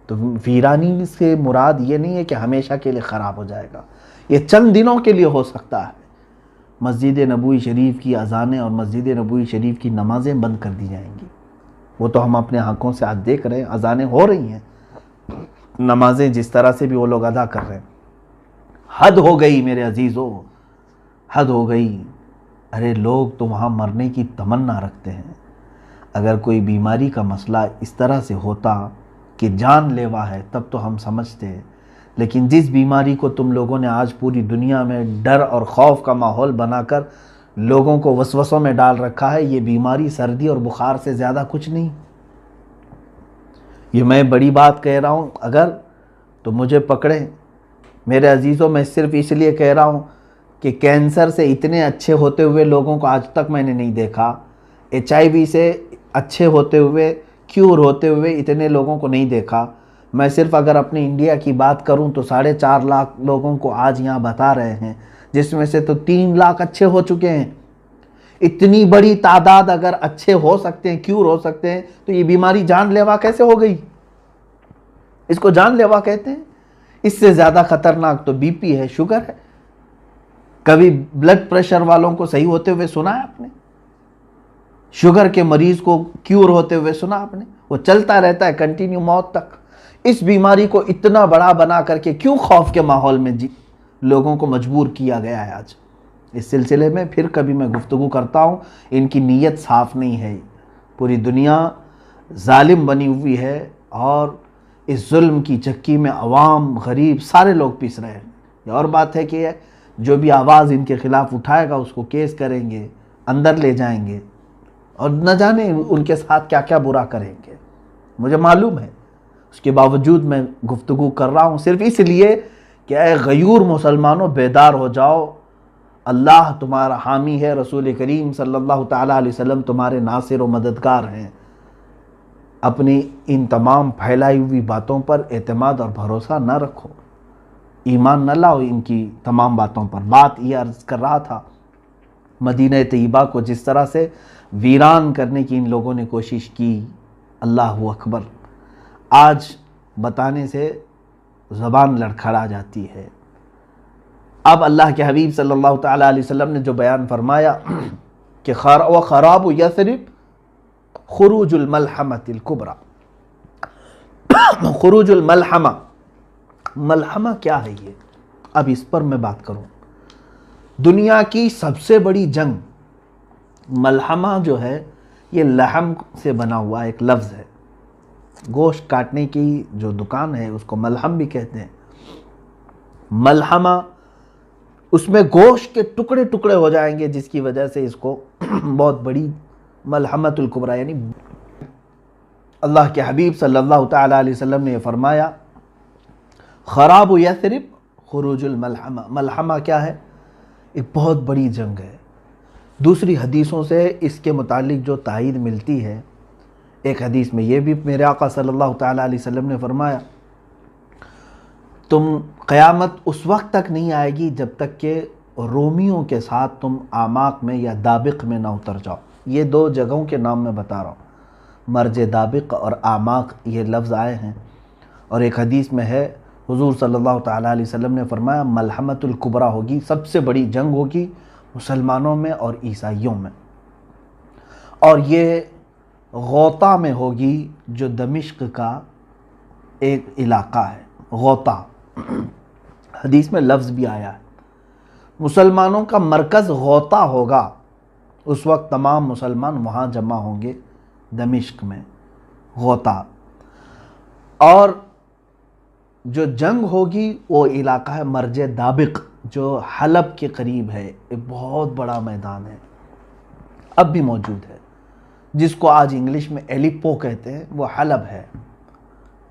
تو ویرانی سے مراد یہ نہیں ہے کہ ہمیشہ کے لیے خراب ہو جائے گا، یہ چند دنوں کے لیے ہو سکتا ہے۔ مسجد نبوی شریف کی اذانیں اور مسجد نبوی شریف کی نمازیں بند کر دی جائیں گی، وہ تو ہم اپنے آنکھوں سے آج دیکھ رہے ہیں، اذانیں ہو رہی ہیں، نمازیں جس طرح سے بھی وہ لوگ ادا کر رہے ہیں۔ حد ہو گئی میرے عزیزو، حد ہو گئی۔ ارے لوگ تو وہاں مرنے کی تمنا رکھتے ہیں، اگر کوئی بیماری کا مسئلہ اس طرح سے ہوتا کہ جان لیوا ہے تب تو ہم سمجھتے، لیکن جس بیماری کو تم لوگوں نے آج پوری دنیا میں ڈر اور خوف کا ماحول بنا کر لوگوں کو وسوسوں میں ڈال رکھا ہے، یہ بیماری سردی اور بخار سے زیادہ کچھ نہیں۔ یہ میں بڑی بات کہہ رہا ہوں، اگر تو مجھے پکڑیں میرے عزیزوں، میں صرف اس لیے کہہ رہا ہوں کہ کینسر سے اتنے اچھے ہوتے ہوئے لوگوں کو آج تک میں نے نہیں دیکھا، HIV سے اچھے ہوتے ہوئے، کیور ہوتے ہوئے اتنے لوگوں کو نہیں دیکھا۔ میں صرف اگر اپنے انڈیا کی بات کروں تو 4.5 لاکھ لوگوں کو آج یہاں بتا رہے ہیں، جس میں سے تو 3 لاکھ اچھے ہو چکے ہیں۔ اتنی بڑی تعداد اگر اچھے ہو سکتے ہیں، کیور ہو سکتے ہیں، تو یہ بیماری جان لیوا کیسے ہو گئی؟ اس کو جان لیوا کہتے ہیں۔ اس سے زیادہ خطرناک تو BP ہے، شوگر ہے۔ کبھی بلڈ پریشر والوں کو صحیح ہوتے ہوئے سنا ہے آپ نے؟ شوگر کے مریض کو کیور ہوتے ہوئے سنا آپ نے؟ وہ چلتا رہتا ہے کنٹینیو موت تک۔ اس بیماری کو اتنا بڑا بنا کر کے کیوں خوف کے ماحول میں لوگوں کو مجبور کیا گیا ہے آج؟ اس سلسلے میں پھر کبھی میں گفتگو کرتا ہوں، ان کی نیت صاف نہیں ہے، پوری دنیا ظالم بنی ہوئی ہے، اور اس ظلم کی چکی میں عوام، غریب، سارے لوگ پیس رہے ہیں۔ یہ اور بات ہے کہ جو بھی آواز ان کے خلاف اٹھائے گا اس کو کیس کریں گے، اندر لے جائیں گے، اور نہ جانے ان کے ساتھ کیا کیا برا کریں گے، مجھے معلوم ہے۔ اس کے باوجود میں گفتگو کر رہا ہوں صرف اس لیے کہ اے غیور مسلمانوں، بیدار ہو جاؤ، اللہ تمہارا حامی ہے، رسول کریم صلی اللہ تعالیٰ علیہ وسلم تمہارے ناصر و مددگار ہیں۔ اپنی ان تمام پھیلائی ہوئی باتوں پر اعتماد اور بھروسہ نہ رکھو، ایمان نہ لاؤ ان کی تمام باتوں پر۔ بات یہ عرض کر رہا تھا مدینہ طیبہ کو جس طرح سے ویران کرنے کی ان لوگوں نے کوشش کی، اللہ اکبر، آج بتانے سے زبان لڑکھڑا جاتی ہے۔ اب اللہ کے حبیب صلی اللہ تعالیٰ علیہ وسلم نے جو بیان فرمایا کہ وَخَرَابُ یثرب خروج الملحمۃ الکبریٰ، خروج الملحمہ، ملحمہ کیا ہے یہ؟ اب اس پر میں بات کروں۔ دنیا کی سب سے بڑی جنگ، ملحمہ جو ہے یہ لحم سے بنا ہوا ایک لفظ ہے، گوشت کاٹنے کی جو دکان ہے اس کو ملحم بھی کہتے ہیں۔ ملحمہ، اس میں گوشت کے ٹکڑے ٹکڑے ہو جائیں گے، جس کی وجہ سے اس کو بہت بڑی ملحمۃ الکبریٰ، یعنی اللہ کے حبیب صلی اللہ تعالیٰ علیہ وسلم نے یہ فرمایا خراب یثرب خروج الملحمہ۔ ملحمہ کیا ہے؟ ایک بہت بڑی جنگ ہے۔ دوسری حدیثوں سے اس کے متعلق جو تائید ملتی ہے، ایک حدیث میں یہ بھی میرے آقا صلی اللہ تعالیٰ علیہ وسلم نے فرمایا قیامت اس وقت تک نہیں آئے گی جب تک کہ رومیوں کے ساتھ تم آماق میں یا دابق میں نہ اتر جاؤ۔ یہ دو جگہوں کے نام میں بتا رہا ہوں، مرج دابق اور آماق، یہ لفظ آئے ہیں۔ اور ایک حدیث میں ہے حضور صلی اللہ تعالیٰ علیہ وسلم نے فرمایا ملحمۃ الکبریٰ ہوگی، سب سے بڑی جنگ ہوگی مسلمانوں میں اور عیسائیوں میں، اور یہ غوطہ میں ہوگی جو دمشق کا ایک علاقہ ہے، غوطہ، حدیث میں لفظ بھی آیا ہے۔ مسلمانوں کا مرکز غوطہ ہوگا، اس وقت تمام مسلمان وہاں جمع ہوں گے دمشق میں، غوطہ۔ اور جو جنگ ہوگی وہ علاقہ ہے مرج دابق، جو حلب کے قریب ہے، ایک بہت بڑا میدان ہے، اب بھی موجود ہے، جس کو آج انگلش میں ایلیپو کہتے ہیں، وہ حلب ہے،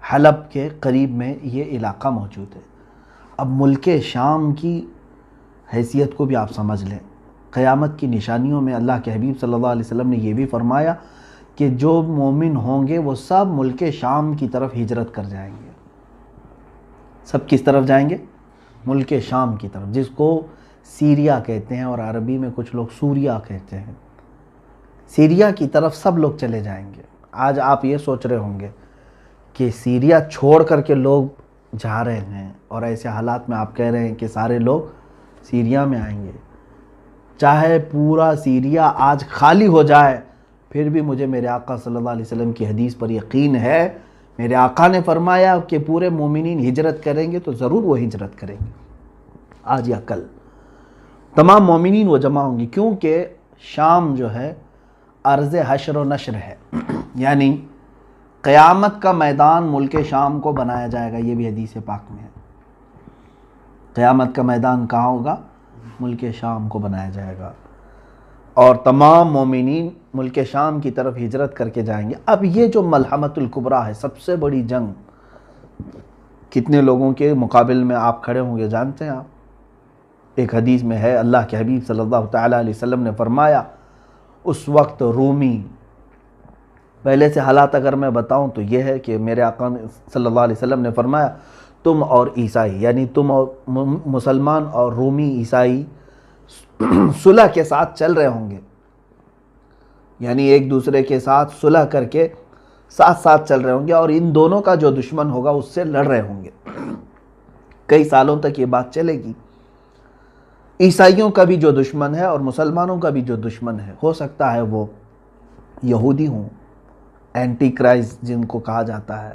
حلب کے قریب میں یہ علاقہ موجود ہے۔ اب ملک شام کی حیثیت کو بھی آپ سمجھ لیں، قیامت کی نشانیوں میں اللہ کے حبیب صلی اللہ علیہ وسلم نے یہ بھی فرمایا کہ جو مومن ہوں گے وہ سب ملک شام کی طرف ہجرت کر جائیں گے۔ سب کس طرف جائیں گے؟ ملک شام کی طرف، جس کو سیریا کہتے ہیں، اور عربی میں کچھ لوگ سوریا کہتے ہیں۔ سیریا کی طرف سب لوگ چلے جائیں گے۔ آج آپ یہ سوچ رہے ہوں گے کہ سیریا چھوڑ کر کے لوگ جا رہے ہیں، اور ایسے حالات میں آپ کہہ رہے ہیں کہ سارے لوگ سیریا میں آئیں گے۔ چاہے پورا سیریا آج خالی ہو جائے، پھر بھی مجھے میرے آقا صلی اللہ علیہ وسلم کی حدیث پر یقین ہے، میرے آقا نے فرمایا کہ پورے مومنین ہجرت کریں گے تو ضرور وہ ہجرت کریں گے، آج یا کل تمام مومنین وہ جمع ہوں گی، کیونکہ شام جو ہے ارض حشر و نشر ہے، یعنی قیامت کا میدان ملک شام کو بنایا جائے گا، یہ بھی حدیث پاک میں ہے۔ قیامت کا میدان کہاں ہوگا؟ ملک شام کو بنایا جائے گا، اور تمام مومنین ملک شام کی طرف ہجرت کر کے جائیں گے۔ اب یہ جو ملحمۃ الکبریٰ ہے، سب سے بڑی جنگ، کتنے لوگوں کے مقابل میں آپ کھڑے ہوں گے جانتے ہیں آپ؟ ایک حدیث میں ہے اللہ کے حبیب صلی اللہ تعالیٰ علیہ وسلم نے فرمایا اس وقت رومی، پہلے سے حالات اگر میں بتاؤں تو یہ ہے کہ میرے آقا صلی اللہ علیہ وسلم نے فرمایا تم اور عیسائی، یعنی تم اور مسلمان اور رومی عیسائی صلح کے ساتھ چل رہے ہوں گے، یعنی ایک دوسرے کے ساتھ صلح کر کے ساتھ ساتھ چل رہے ہوں گے، اور ان دونوں کا جو دشمن ہوگا اس سے لڑ رہے ہوں گے۔ کئی سالوں تک یہ بات چلے گی۔ عیسائیوں کا بھی جو دشمن ہے اور مسلمانوں کا بھی جو دشمن ہے، ہو سکتا ہے وہ یہودی ہوں، اینٹی کرائسٹ جن کو کہا جاتا ہے،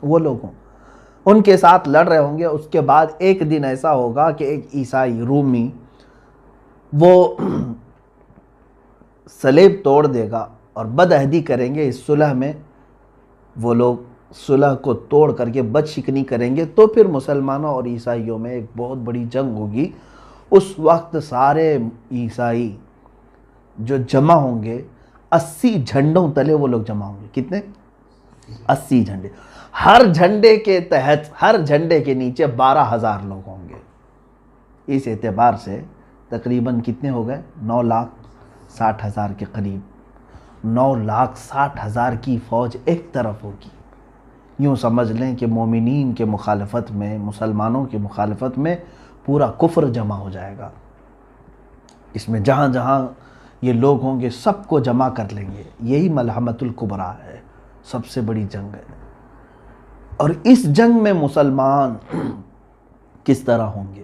وہ لوگ ہوں، ان کے ساتھ لڑ رہے ہوں گے۔ اس کے بعد ایک دن ایسا ہوگا کہ ایک عیسائی رومی وہ صلیب توڑ دے گا اور بدعہدی کریں گے، اس صلح میں وہ لوگ صلح کو توڑ کر کے بد شکنی کریں گے، تو پھر مسلمانوں اور عیسائیوں میں ایک بہت بڑی جنگ ہوگی۔ اس وقت سارے عیسائی جو جمع ہوں گے، 80 جھنڈوں تلے وہ لوگ جمع ہوں گے۔ کتنے؟ 80 جھنڈے، ہر جھنڈے کے تحت، ہر جھنڈے کے نیچے 12,000 لوگ ہوں گے۔ اس اعتبار سے تقریباً کتنے ہو گئے؟ 9,60,000 کے قریب۔ 9,60,000 کی فوج ایک طرف ہوگی. یوں سمجھ لیں کہ مومنین کے مخالفت میں، مسلمانوں کی مخالفت میں پورا کفر جمع ہو جائے گا. اس میں جہاں جہاں یہ لوگ ہوں گے سب کو جمع کر لیں گے. یہی ملحمۃ الکبریٰ ہے، سب سے بڑی جنگ ہے. اور اس جنگ میں مسلمان کس طرح ہوں گے؟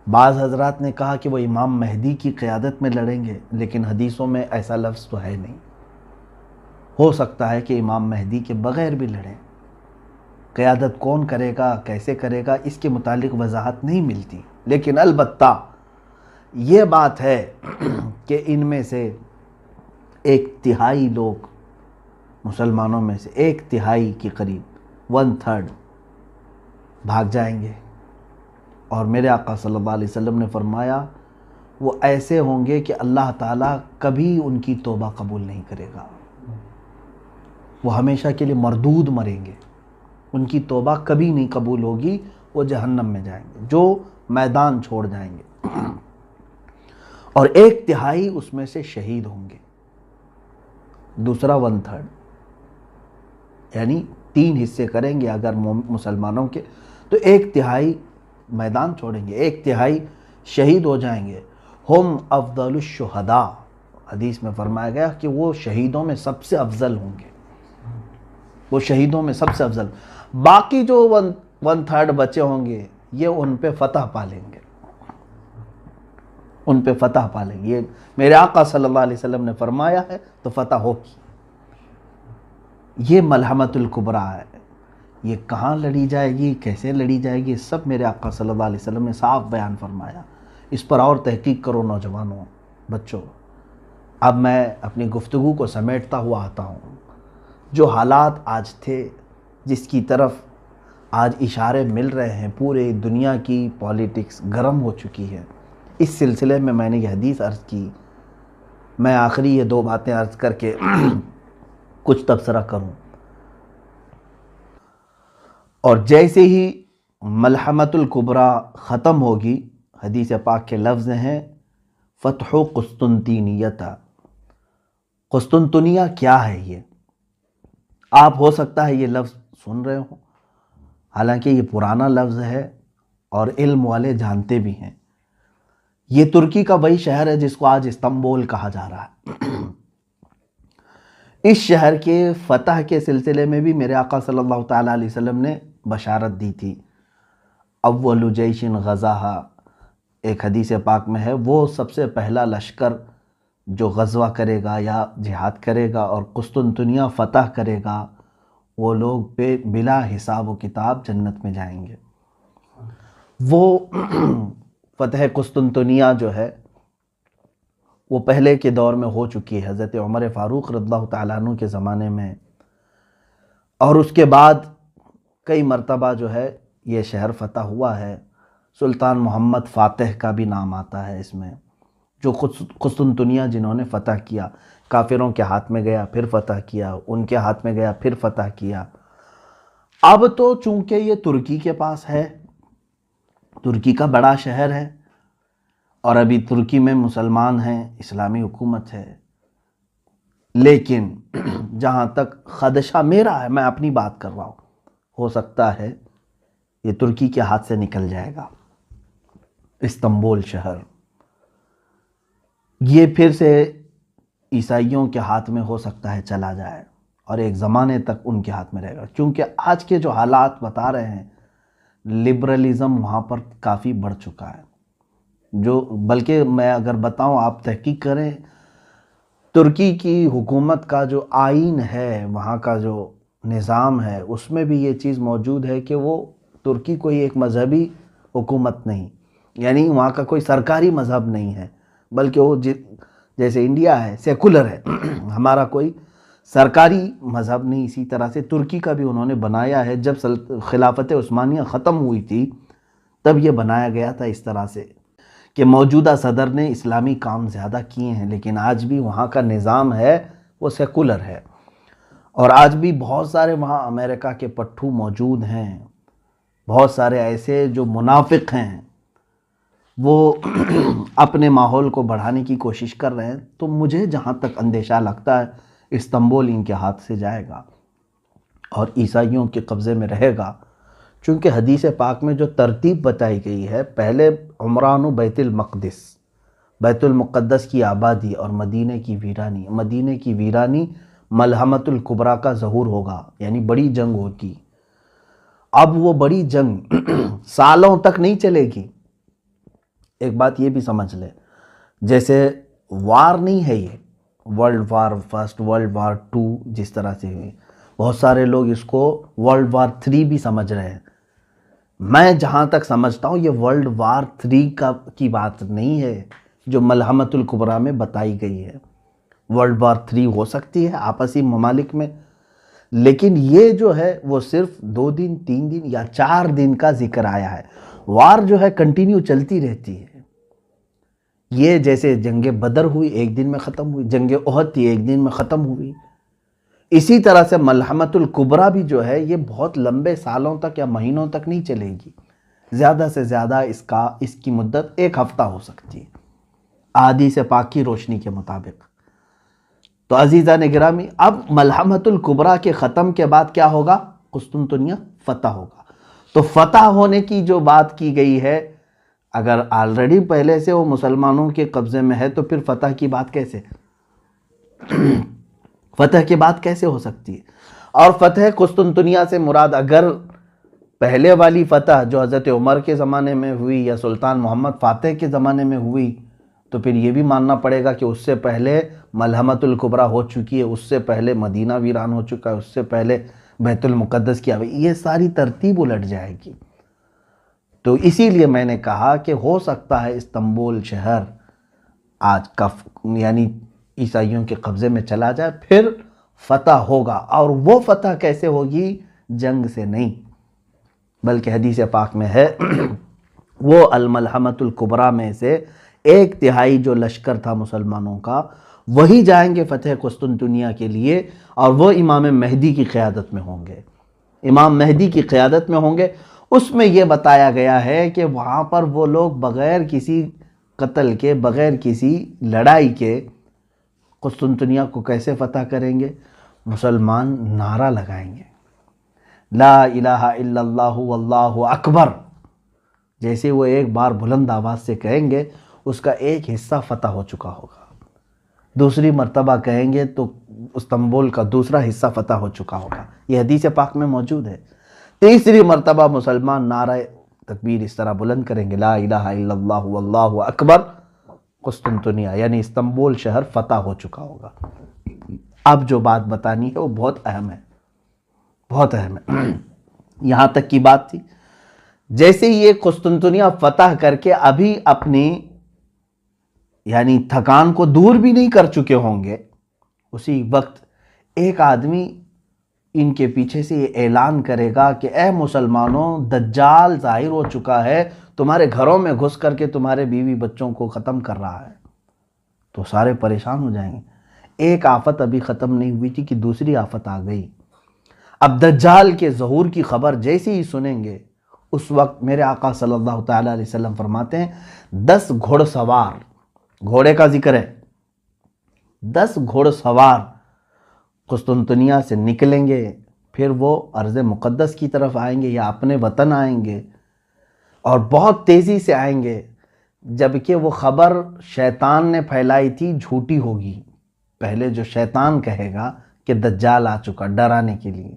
بعض حضرات نے کہا کہ وہ امام مہدی کی قیادت میں لڑیں گے، لیکن حدیثوں میں ایسا لفظ تو ہے نہیں. ہو سکتا ہے کہ امام مہدی کے بغیر بھی لڑیں. قیادت کون کرے گا، کیسے کرے گا، اس کے متعلق وضاحت نہیں ملتی. لیکن البتہ یہ بات ہے کہ ان میں سے 1/3 لوگ، مسلمانوں میں سے 1/3 کے قریب 1/3 بھاگ جائیں گے. اور میرے آقا صلی اللہ علیہ وسلم نے فرمایا وہ ایسے ہوں گے کہ اللہ تعالیٰ کبھی ان کی توبہ قبول نہیں کرے گا. وہ ہمیشہ کے لیے مردود مریں گے، ان کی توبہ کبھی نہیں قبول ہوگی. وہ جہنم میں جائیں گے، جو میدان چھوڑ جائیں گے. اور 1/3 اس میں سے شہید ہوں گے. دوسرا 1/3 یعنی 3 حصے کریں گے اگر مسلمانوں کے، تو 1/3 میدان چھوڑیں گے، 1/3 شہید ہو جائیں گے. ہم افضل الشہداء، حدیث میں فرمایا گیا کہ وہ شہیدوں میں سب سے افضل ہوں گے. وہ شہیدوں میں سب سے افضل. باقی جو 1/3 بچے ہوں گے یہ ان پہ فتح پا لیں گے، ان پہ فتح پا لیں گے. یہ میرے آقا صلی اللہ علیہ وسلم نے فرمایا ہے تو فتح ہوگی. یہ ملحمۃ الکبریٰ ہے. یہ کہاں لڑی جائے گی، کیسے لڑی جائے گی، سب میرے آقا صلی اللہ علیہ وسلم نے صاف بیان فرمایا. اس پر اور تحقیق کرو نوجوانوں، بچوں. اب میں اپنی گفتگو کو سمیٹتا ہوا آتا ہوں. جو حالات آج تھے، جس کی طرف آج اشارے مل رہے ہیں، پورے دنیا کی پولیٹکس گرم ہو چکی ہے. اس سلسلے میں نے یہ حدیث عرض کی. میں آخری یہ 2 باتیں عرض کر کے کچھ تبصرہ کروں. اور جیسے ہی ملحمۃ الکبریٰ ختم ہوگی، حدیث پاک کے لفظ ہیں فتح قسطنطینیہ. قسطنطنیہ کیا ہے؟ یہ آپ ہو سکتا ہے یہ لفظ سن رہے ہوں، حالانکہ یہ پرانا لفظ ہے اور علم والے جانتے بھی ہیں. یہ ترکی کا وہی شہر ہے جس کو آج استنبول کہا جا رہا ہے. اس شہر کے فتح کے سلسلے میں بھی میرے آقا صلی اللہ تعالیٰ علیہ وسلم نے بشارت دی تھی. اول جیش غزاہا، ایک حدیث پاک میں ہے، وہ سب سے پہلا لشکر جو غزوہ کرے گا یا جہاد کرے گا اور قسطنطنیہ فتح کرے گا، وہ لوگ بلا حساب و کتاب جنت میں جائیں گے. وہ فتح قسطنطنیہ جو ہے وہ پہلے کے دور میں ہو چکی ہے، حضرت عمر فاروق رضی اللہ تعالیٰ عنہ کے زمانے میں. اور اس کے بعد کئی مرتبہ جو ہے یہ شہر فتح ہوا ہے. سلطان محمد فاتح کا بھی نام آتا ہے اس میں، جو قسطنطنیہ جنہوں نے فتح کیا. کافروں کے ہاتھ میں گیا پھر فتح کیا، ان کے ہاتھ میں گیا پھر فتح کیا. اب تو چونکہ یہ ترکی کے پاس ہے، ترکی کا بڑا شہر ہے، اور ابھی ترکی میں مسلمان ہیں، اسلامی حکومت ہے. لیکن جہاں تک خدشہ میرا ہے، میں اپنی بات کر رہا ہوں، ہو سکتا ہے یہ ترکی کے ہاتھ سے نکل جائے گا. استنبول شہر یہ پھر سے عیسائیوں کے ہاتھ میں ہو سکتا ہے چلا جائے، اور ایک زمانے تک ان کے ہاتھ میں رہے گا. کیونکہ آج کے جو حالات بتا رہے ہیں، لبرلزم وہاں پر کافی بڑھ چکا ہے. جو بلکہ میں اگر بتاؤں، آپ تحقیق کریں، ترکی کی حکومت کا جو آئین ہے، وہاں کا جو نظام ہے، اس میں بھی یہ چیز موجود ہے کہ وہ ترکی کوئی ایک مذہبی حکومت نہیں، یعنی وہاں کا کوئی سرکاری مذہب نہیں ہے، بلکہ وہ جیسے انڈیا ہے سیکولر ہے، ہمارا کوئی سرکاری مذہب نہیں. اسی طرح سے ترکی کا بھی انہوں نے بنایا ہے. جب خلافت عثمانیہ ختم ہوئی تھی تب یہ بنایا گیا تھا اس طرح سے کہ موجودہ صدر نے اسلامی کام زیادہ کیے ہیں، لیکن آج بھی وہاں کا نظام ہے وہ سیکولر ہے. اور آج بھی بہت سارے وہاں امریکہ کے پٹھو موجود ہیں، بہت سارے ایسے جو منافق ہیں، وہ اپنے ماحول کو بڑھانے کی کوشش کر رہے ہیں، تو مجھے جہاں تک اندیشہ لگتا ہے استنبول ان کے ہاتھ سے جائے گا اور عیسائیوں کے قبضے میں رہے گا، چونکہ حدیث پاک میں جو ترتیب بتائی گئی ہے، پہلے عمران و بیت المقدس، بیت المقدس کی آبادی اور مدینہ کی ویرانی، مدینہ کی ویرانی ملحمۃ الکبریٰ کا ظہور ہوگا، یعنی بڑی جنگ ہوگی۔ اب وہ بڑی جنگ سالوں تک نہیں چلے گی۔ ایک بات یہ بھی سمجھ لے، جیسے وار نہیں ہے یہ، world war first, world war two جس طرح سے ہوئی، بہت سارے لوگ اس کو ورلڈ وار 3 بھی سمجھ رہے ہیں۔ میں جہاں تک سمجھتا ہوں یہ ورلڈ وار 3 کی بات نہیں ہے جو ملحمۃ الکبریٰ میں بتائی گئی ہے۔ ورلڈ وار 3 ہو سکتی ہے آپسی ممالک میں، لیکن یہ جو ہے وہ صرف 2 دن 3 دن یا 4 دن کا ذکر آیا ہے۔ وار جو ہے کنٹینیو چلتی رہتی ہے۔ یہ جیسے جنگ بدر ہوئی، ایک دن میں ختم ہوئی، جنگ احد تھی، ایک دن میں ختم ہوئی، اسی طرح سے ملحمۃ الکبریٰ بھی جو ہے یہ بہت لمبے سالوں تک یا مہینوں تک نہیں چلے گی، زیادہ سے زیادہ اس کی مدت 1 ہفتہ ہو سکتی ہے احادیث پاک کی روشنی کے مطابق۔ تو عزیزان گرامی، اب ملحمۃ الکبریٰ کے ختم کے بعد کیا ہوگا؟ قسطنطنیہ فتح ہوگا۔ تو فتح ہونے کی جو بات کی گئی ہے، اگر آلریڈی پہلے سے وہ مسلمانوں کے قبضے میں ہے تو پھر فتح کی بات کیسے فتح کی بات کیسے ہو سکتی ہے؟ اور فتح قسطنطنیہ سے مراد اگر پہلے والی فتح جو حضرت عمر کے زمانے میں ہوئی یا سلطان محمد فاتح کے زمانے میں ہوئی، تو پھر یہ بھی ماننا پڑے گا کہ اس سے پہلے ملحمۃ الکبریٰ ہو چکی ہے، اس سے پہلے مدینہ ویران ہو چکا ہے، اس سے پہلے بیت المقدس کی یہ ساری ترتیب الٹ جائے گی۔ تو اسی لیے میں نے کہا کہ ہو سکتا ہے استنبول شہر آج کا یعنی عیسائیوں کے قبضے میں چلا جائے، پھر فتح ہوگا، اور وہ فتح کیسے ہوگی؟ جنگ سے نہیں، بلکہ حدیث پاک میں ہے وہ الملحمۃ الکبریٰ میں سے 1/3 جو لشکر تھا مسلمانوں کا، وہی جائیں گے فتح قسطنطنیہ کے لیے، اور وہ امام مہدی کی قیادت میں ہوں گے، امام مہدی کی قیادت میں ہوں گے۔ اس میں یہ بتایا گیا ہے کہ وہاں پر وہ لوگ بغیر کسی قتل کے، بغیر کسی لڑائی کے قسطنطنیہ کو کیسے فتح کریں گے؟ مسلمان نعرہ لگائیں گے، لا الہ الا اللہ واللہ اکبر، جیسے وہ ایک بار بلند آواز سے کہیں گے اس کا ایک حصہ فتح ہو چکا ہوگا، دوسری مرتبہ کہیں گے تو استنبول کا دوسرا حصہ فتح ہو چکا ہوگا، یہ حدیث پاک میں موجود ہے۔ تیسری مرتبہ مسلمان نعرہ تکبیر اس طرح بلند کریں گے، لا الہ الا اللہ واللہ اکبر، قسطنطنیہ یعنی استنبول شہر فتح ہو چکا ہوگا۔ اب جو بات بتانی ہے وہ بہت اہم ہے، بہت اہم ہے۔ یہاں تک کی بات تھی، جیسے یہ قسطنطنیہ فتح کر کے ابھی اپنی یعنی تھکان کو دور بھی نہیں کر چکے ہوں گے، اسی وقت ایک آدمی ان کے پیچھے سے یہ اعلان کرے گا کہ اے مسلمانوں، دجال ظاہر ہو چکا ہے، تمہارے گھروں میں گھس کر کے تمہارے بیوی بچوں کو ختم کر رہا ہے، تو سارے پریشان ہو جائیں گے۔ ایک آفت ابھی ختم نہیں ہوئی تھی کہ دوسری آفت آ گئی۔ اب دجال کے ظہور کی خبر جیسے ہی سنیں گے، اس وقت میرے آقا صلی اللہ تعالیٰ علیہ وسلم فرماتے ہیں 10 گھوڑ سوار، گھوڑے کا ذکر ہے، 10 گھوڑ سوار قسطنطنیہ سے نکلیں گے، پھر وہ ارض مقدس کی طرف آئیں گے یا اپنے وطن آئیں گے، اور بہت تیزی سے آئیں گے، جبکہ وہ خبر شیطان نے پھیلائی تھی جھوٹی ہوگی۔ پہلے جو شیطان کہے گا کہ دجال آ چکا ڈرانے کے لیے،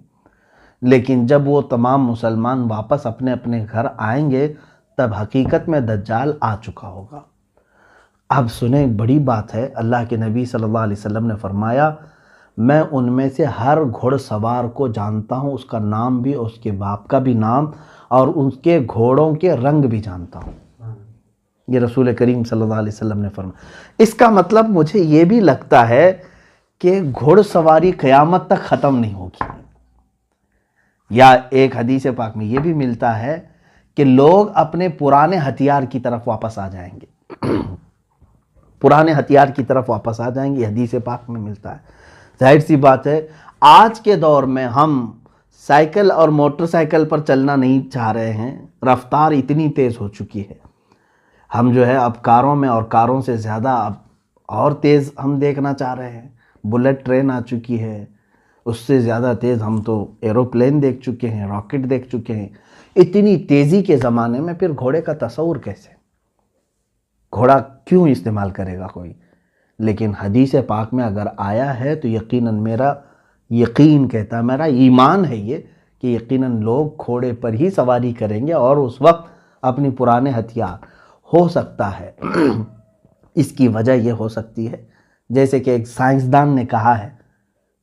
لیکن جب وہ تمام مسلمان واپس اپنے اپنے گھر آئیں گے تب حقیقت میں دجال آ چکا ہوگا۔ اب سنیں، بڑی بات ہے، اللہ کے نبی صلی اللہ علیہ وسلم نے فرمایا میں ان میں سے ہر گھوڑ سوار کو جانتا ہوں، اس کا نام بھی، اس کے باپ کا بھی نام، اور اس کے گھوڑوں کے رنگ بھی جانتا ہوں۔ یہ رسول کریم صلی اللہ علیہ وسلم نے فرمایا۔ اس کا مطلب مجھے یہ بھی لگتا ہے کہ گھوڑ سواری قیامت تک ختم نہیں ہوگی، یا ایک حدیث پاک میں یہ بھی ملتا ہے کہ لوگ اپنے پرانے ہتھیار کی طرف واپس آ جائیں گے، پرانے ہتھیار کی طرف واپس آ جائیں گے، یہ حدیث پاک میں ملتا ہے۔ ظاہر سی بات ہے آج کے دور میں ہم سائیکل اور موٹر سائیکل پر چلنا نہیں چاہ رہے ہیں، رفتار اتنی تیز ہو چکی ہے۔ ہم جو ہے اب کاروں میں اور کاروں سے زیادہ اب اور تیز ہم دیکھنا چاہ رہے ہیں. بلٹ ٹرین آ چکی ہے، اس سے زیادہ تیز ہم تو ایروپلین دیکھ چکے ہیں، راکٹ دیکھ چکے ہیں. اتنی تیزی کے زمانے میں پھر گھوڑے کا تصور کیسے؟ گھوڑا کیوں استعمال کرے گا کوئی؟ لیکن حدیث پاک میں اگر آیا ہے تو یقیناً میرا یقین کہتا ہے، میرا ایمان ہے یہ کہ یقیناً لوگ گھوڑے پر ہی سواری کریں گے، اور اس وقت اپنی پرانے ہتھیار. ہو سکتا ہے اس کی وجہ یہ ہو سکتی ہے، جیسے کہ ایک سائنسدان نے کہا ہے،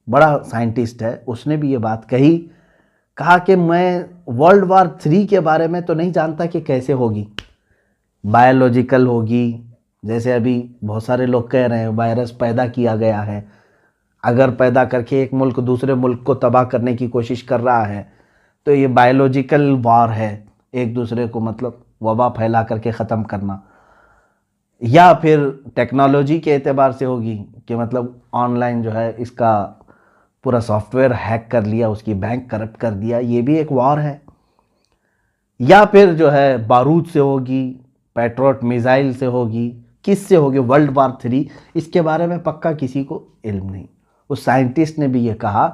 بڑا سائنٹسٹ ہے، اس نے بھی یہ بات کہا کہ میں ورلڈ وار 3 کے بارے میں تو نہیں جانتا کہ کیسے ہوگی، بایولوجیکل ہوگی، جیسے ابھی بہت سارے لوگ کہہ رہے ہیں وائرس پیدا کیا گیا ہے، اگر پیدا کر کے ایک ملک دوسرے ملک کو تباہ کرنے کی کوشش کر رہا ہے تو یہ بایولوجیکل وار ہے، ایک دوسرے کو مطلب وبا پھیلا کر کے ختم کرنا. یا پھر ٹیکنالوجی کے اعتبار سے ہوگی کہ مطلب آن لائن جو ہے اس کا پورا سافٹ ویئر ہیک کر لیا، اس کی بینک کرپٹ کر دیا، یہ بھی ایک وار ہے. یا پھر جو ہے بارود سے ہوگی، پیٹروٹ میزائل سے ہوگی، کس سے ہوگی ورلڈ وار 3، اس کے بارے میں پکا کسی کو علم نہیں. اس سائنٹسٹ نے بھی یہ کہا،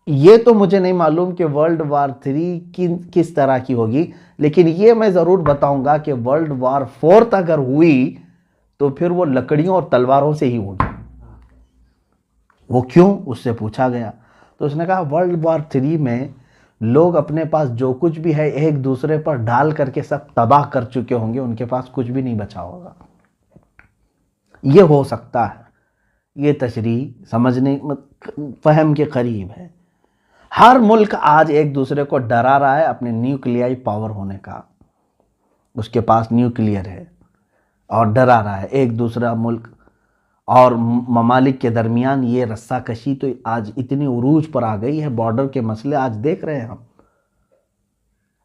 یہ تو مجھے نہیں معلوم کہ ورلڈ وار 3 کس طرح کی ہوگی، لیکن یہ میں ضرور بتاؤں گا کہ ورلڈ وار 4 اگر ہوئی تو پھر وہ لکڑیوں اور تلواروں سے ہی ہوگی. وہ کیوں؟ اس سے پوچھا گیا تو اس نے کہا ورلڈ وار 3 میں لوگ اپنے پاس جو کچھ بھی ہے ایک دوسرے پر ڈال کر کے سب تباہ کر چکے ہوں گے، ان کے پاس کچھ بھی نہیں بچا ہوگا. یہ ہو سکتا ہے، یہ تشریح سمجھنے فہم کے قریب ہے. ہر ملک آج ایک دوسرے کو ڈرا رہا ہے اپنے نیوکلیائی پاور ہونے کا، اس کے پاس نیوکلیئر ہے اور ڈرا رہا ہے ایک دوسرا ملک. اور ممالک کے درمیان یہ رسہ کشی تو آج اتنی عروج پر آ گئی ہے، بارڈر کے مسئلے آج دیکھ رہے ہیں ہم.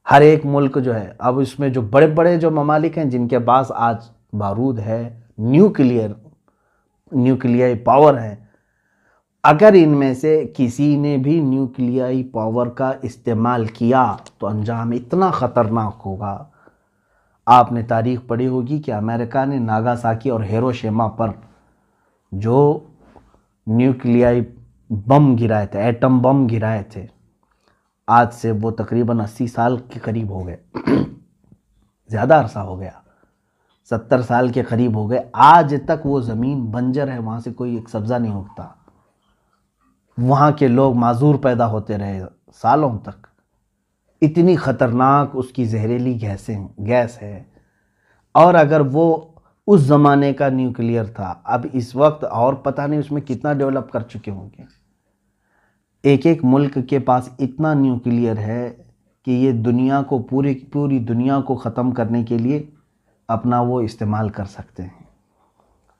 ہر ایک ملک جو ہے اب اس میں جو بڑے بڑے جو ممالک ہیں جن کے پاس آج بارود ہے، نیوکلیائی پاور ہے، اگر ان میں سے کسی نے بھی نیوکلیائی پاور کا استعمال کیا تو انجام اتنا خطرناک ہوگا. آپ نے تاریخ پڑھی ہوگی کہ امریکہ نے ناگاساکی اور ہیروشیما پر جو نیوکلیائی بم گرائے تھے، ایٹم بم گرائے تھے، آج سے وہ تقریباً 80 سال کے قریب ہو گئے، زیادہ عرصہ ہو گیا، 70 سال کے قریب ہو گئے. آج تک وہ زمین بنجر ہے، وہاں سے کوئی ایک سبزہ نہیں اگتا، وہاں کے لوگ معذور پیدا ہوتے رہے سالوں تک. اتنی خطرناک اس کی زہریلی گیس ہے. اور اگر وہ اس زمانے کا نیوکلیئر تھا، اب اس وقت اور پتہ نہیں اس میں کتنا ڈیولپ کر چکے ہوں گے. ایک ایک ملک کے پاس اتنا نیوکلیئر ہے کہ یہ دنیا کو پوری دنیا کو ختم کرنے کے لیے اپنا وہ استعمال کر سکتے ہیں.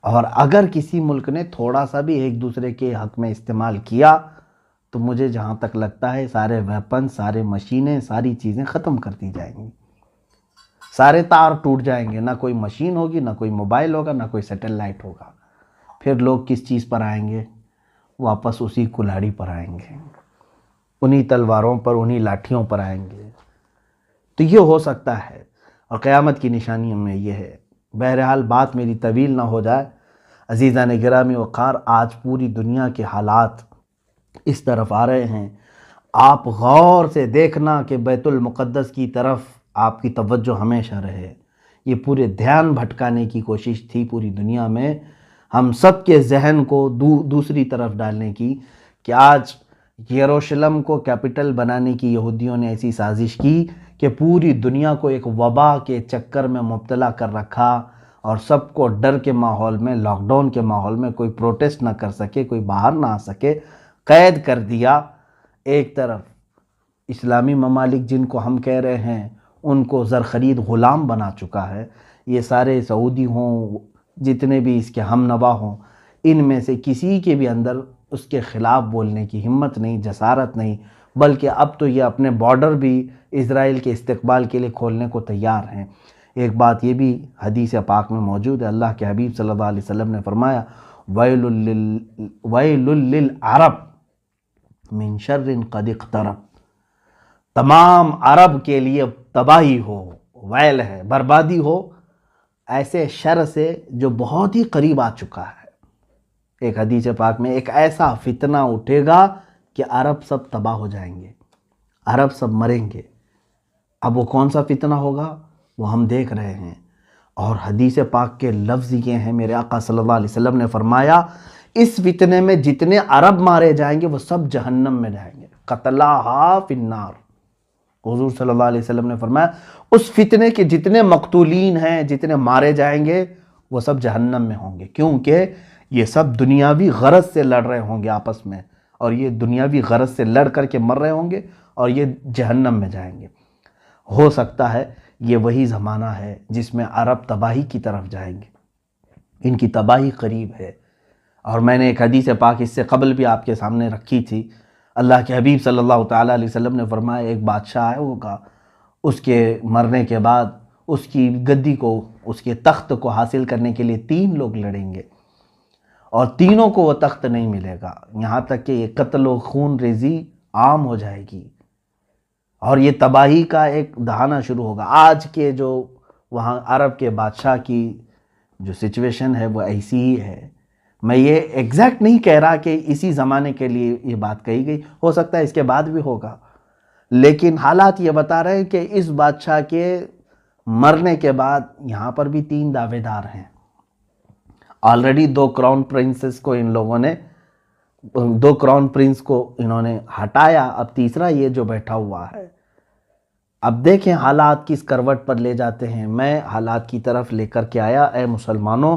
اور اگر کسی ملک نے تھوڑا سا بھی ایک دوسرے کے حق میں استعمال کیا تو مجھے جہاں تک لگتا ہے سارے ویپن، سارے مشینیں، ساری چیزیں ختم کر دی جائیں گی، سارے تار ٹوٹ جائیں گے، نہ کوئی مشین ہوگی، نہ کوئی موبائل ہوگا، نہ کوئی سیٹلائٹ ہوگا. پھر لوگ کس چیز پر آئیں گے؟ واپس اسی کلاڑی پر آئیں گے، انہی تلواروں پر، انہی لاٹھیوں پر آئیں گے. تو یہ ہو سکتا ہے، اور قیامت کی نشانیوں میں یہ ہے. بہرحال بات میری طویل نہ ہو جائے، عزیزان گرامی وقار، آج پوری دنیا کے حالات اس طرف آ رہے ہیں. آپ غور سے دیکھنا کہ بیت المقدس کی طرف آپ کی توجہ ہمیشہ رہے. یہ پورے دھیان بھٹکانے کی کوشش تھی پوری دنیا میں، ہم سب کے ذہن کو دوسری طرف ڈالنے کی، کہ آج یروشلم کو کیپٹل بنانے کی یہودیوں نے ایسی سازش کی کہ پوری دنیا کو ایک وبا کے چکر میں مبتلا کر رکھا، اور سب کو ڈر کے ماحول میں، لاک ڈاؤن کے ماحول میں، کوئی پروٹیسٹ نہ کر سکے، کوئی باہر نہ آ سکے، قید کر دیا. ایک طرف اسلامی ممالک جن کو ہم کہہ رہے ہیں ان کو زرخرید غلام بنا چکا ہے. یہ سارے سعودی ہوں، جتنے بھی اس کے ہم نوا ہوں، ان میں سے کسی کے بھی اندر اس کے خلاف بولنے کی ہمت نہیں، جسارت نہیں، بلکہ اب تو یہ اپنے بارڈر بھی اسرائیل کے استقبال کے لیے کھولنے کو تیار ہیں. ایک بات یہ بھی حدیث پاک میں موجود ہے، اللہ کے حبیب صلی اللہ علیہ وسلم نے فرمایا ویل للعرب من شر قد اقترب. تمام عرب کے لیے تباہی ہو، ویل ہے، بربادی ہو، ایسے شر سے جو بہت ہی قریب آ چکا ہے۔ ایک حدیث پاک میں ایک ایسا فتنہ اٹھے گا کہ عرب سب تباہ ہو جائیں گے، عرب سب مریں گے۔ اب وہ کون سا فتنہ ہوگا وہ ہم دیکھ رہے ہیں، اور حدیث پاک کے لفظ یہ ہیں، میرے آقا صلی اللہ علیہ وسلم نے فرمایا اس فتنے میں جتنے عرب مارے جائیں گے وہ سب جہنم میں جائیں گے، قتلاہا فی النار۔ حضور صلی اللہ علیہ وسلم نے فرمایا اس فتنے کے جتنے مقتولین ہیں، جتنے مارے جائیں گے وہ سب جہنم میں ہوں گے، کیونکہ یہ سب دنیاوی غرض سے لڑ رہے ہوں گے آپس میں، اور یہ دنیاوی غرض سے لڑ کر کے مر رہے ہوں گے اور یہ جہنم میں جائیں گے۔ ہو سکتا ہے یہ وہی زمانہ ہے جس میں عرب تباہی کی طرف جائیں گے، ان کی تباہی قریب ہے۔ اور میں نے ایک حدیث پاک اس سے قبل بھی آپ کے سامنے رکھی تھی، اللہ کے حبیب صلی اللہ تعالیٰ علیہ وسلم نے فرمایا ایک بادشاہ ہے ہوگا، اس کے مرنے کے بعد اس کی گدی کو، اس کے تخت کو حاصل کرنے کے لیے 3 لوگ لڑیں گے، اور تینوں کو وہ تخت نہیں ملے گا، یہاں تک کہ یہ قتل و خون ریزی عام ہو جائے گی، اور یہ تباہی کا ایک دہانا شروع ہوگا۔ آج کے جو وہاں عرب کے بادشاہ کی جو سچویشن ہے وہ ایسی ہی ہے۔ میں یہ ایگزیکٹ نہیں کہہ رہا کہ اسی زمانے کے لیے یہ بات کہی گئی، ہو سکتا ہے اس کے بعد بھی ہوگا، لیکن حالات یہ بتا رہے ہیں کہ اس بادشاہ کے مرنے کے بعد یہاں پر بھی 3 دعوے دار ہیں۔ آلریڈی 2 کراؤن پرنسز کو ان لوگوں نے 2 کراؤن پرنس کو انہوں نے ہٹایا، اب تیسرا یہ جو بیٹھا ہوا ہے۔ اب دیکھیں حالات کس کروٹ پر لے جاتے ہیں۔ میں حالات کی طرف لے کر کے آیا، اے مسلمانوں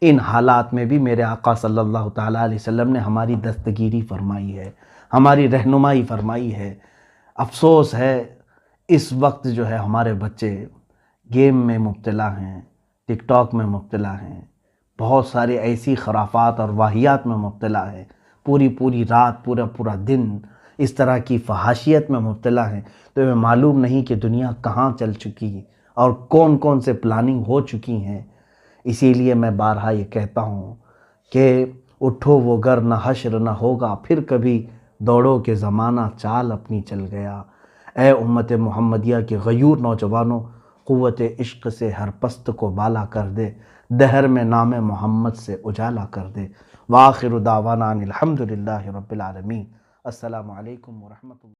ان حالات میں بھی میرے آقا صلی اللہ تعالیٰ علیہ وسلم نے ہماری دستگیری فرمائی ہے، ہماری رہنمائی فرمائی ہے۔ افسوس ہے اس وقت جو ہے ہمارے بچے گیم میں مبتلا ہیں، ٹک ٹاک میں مبتلا ہیں، بہت سارے ایسی خرافات اور واہیات میں مبتلا ہیں، پوری رات پورا دن اس طرح کی فحاشیت میں مبتلا ہیں، تو ہمیں معلوم نہیں کہ دنیا کہاں چل چکی اور کون سے پلاننگ ہو چکی ہیں۔ اسی لیے میں بارہا یہ کہتا ہوں کہ اٹھو وہ گر نہ حشر نہ ہوگا پھر کبھی، دوڑو کہ زمانہ چال اپنی چل گیا۔ اے امت محمدیہ کے غیور نوجوانوں، قوت عشق سے ہر پست کو بالا کر دے، دہر میں نام محمد سے اجالا کر دے۔ وآخر دعوانا ان الحمدللہ رب العالمین۔ السلام علیکم ورحمۃ اللہ۔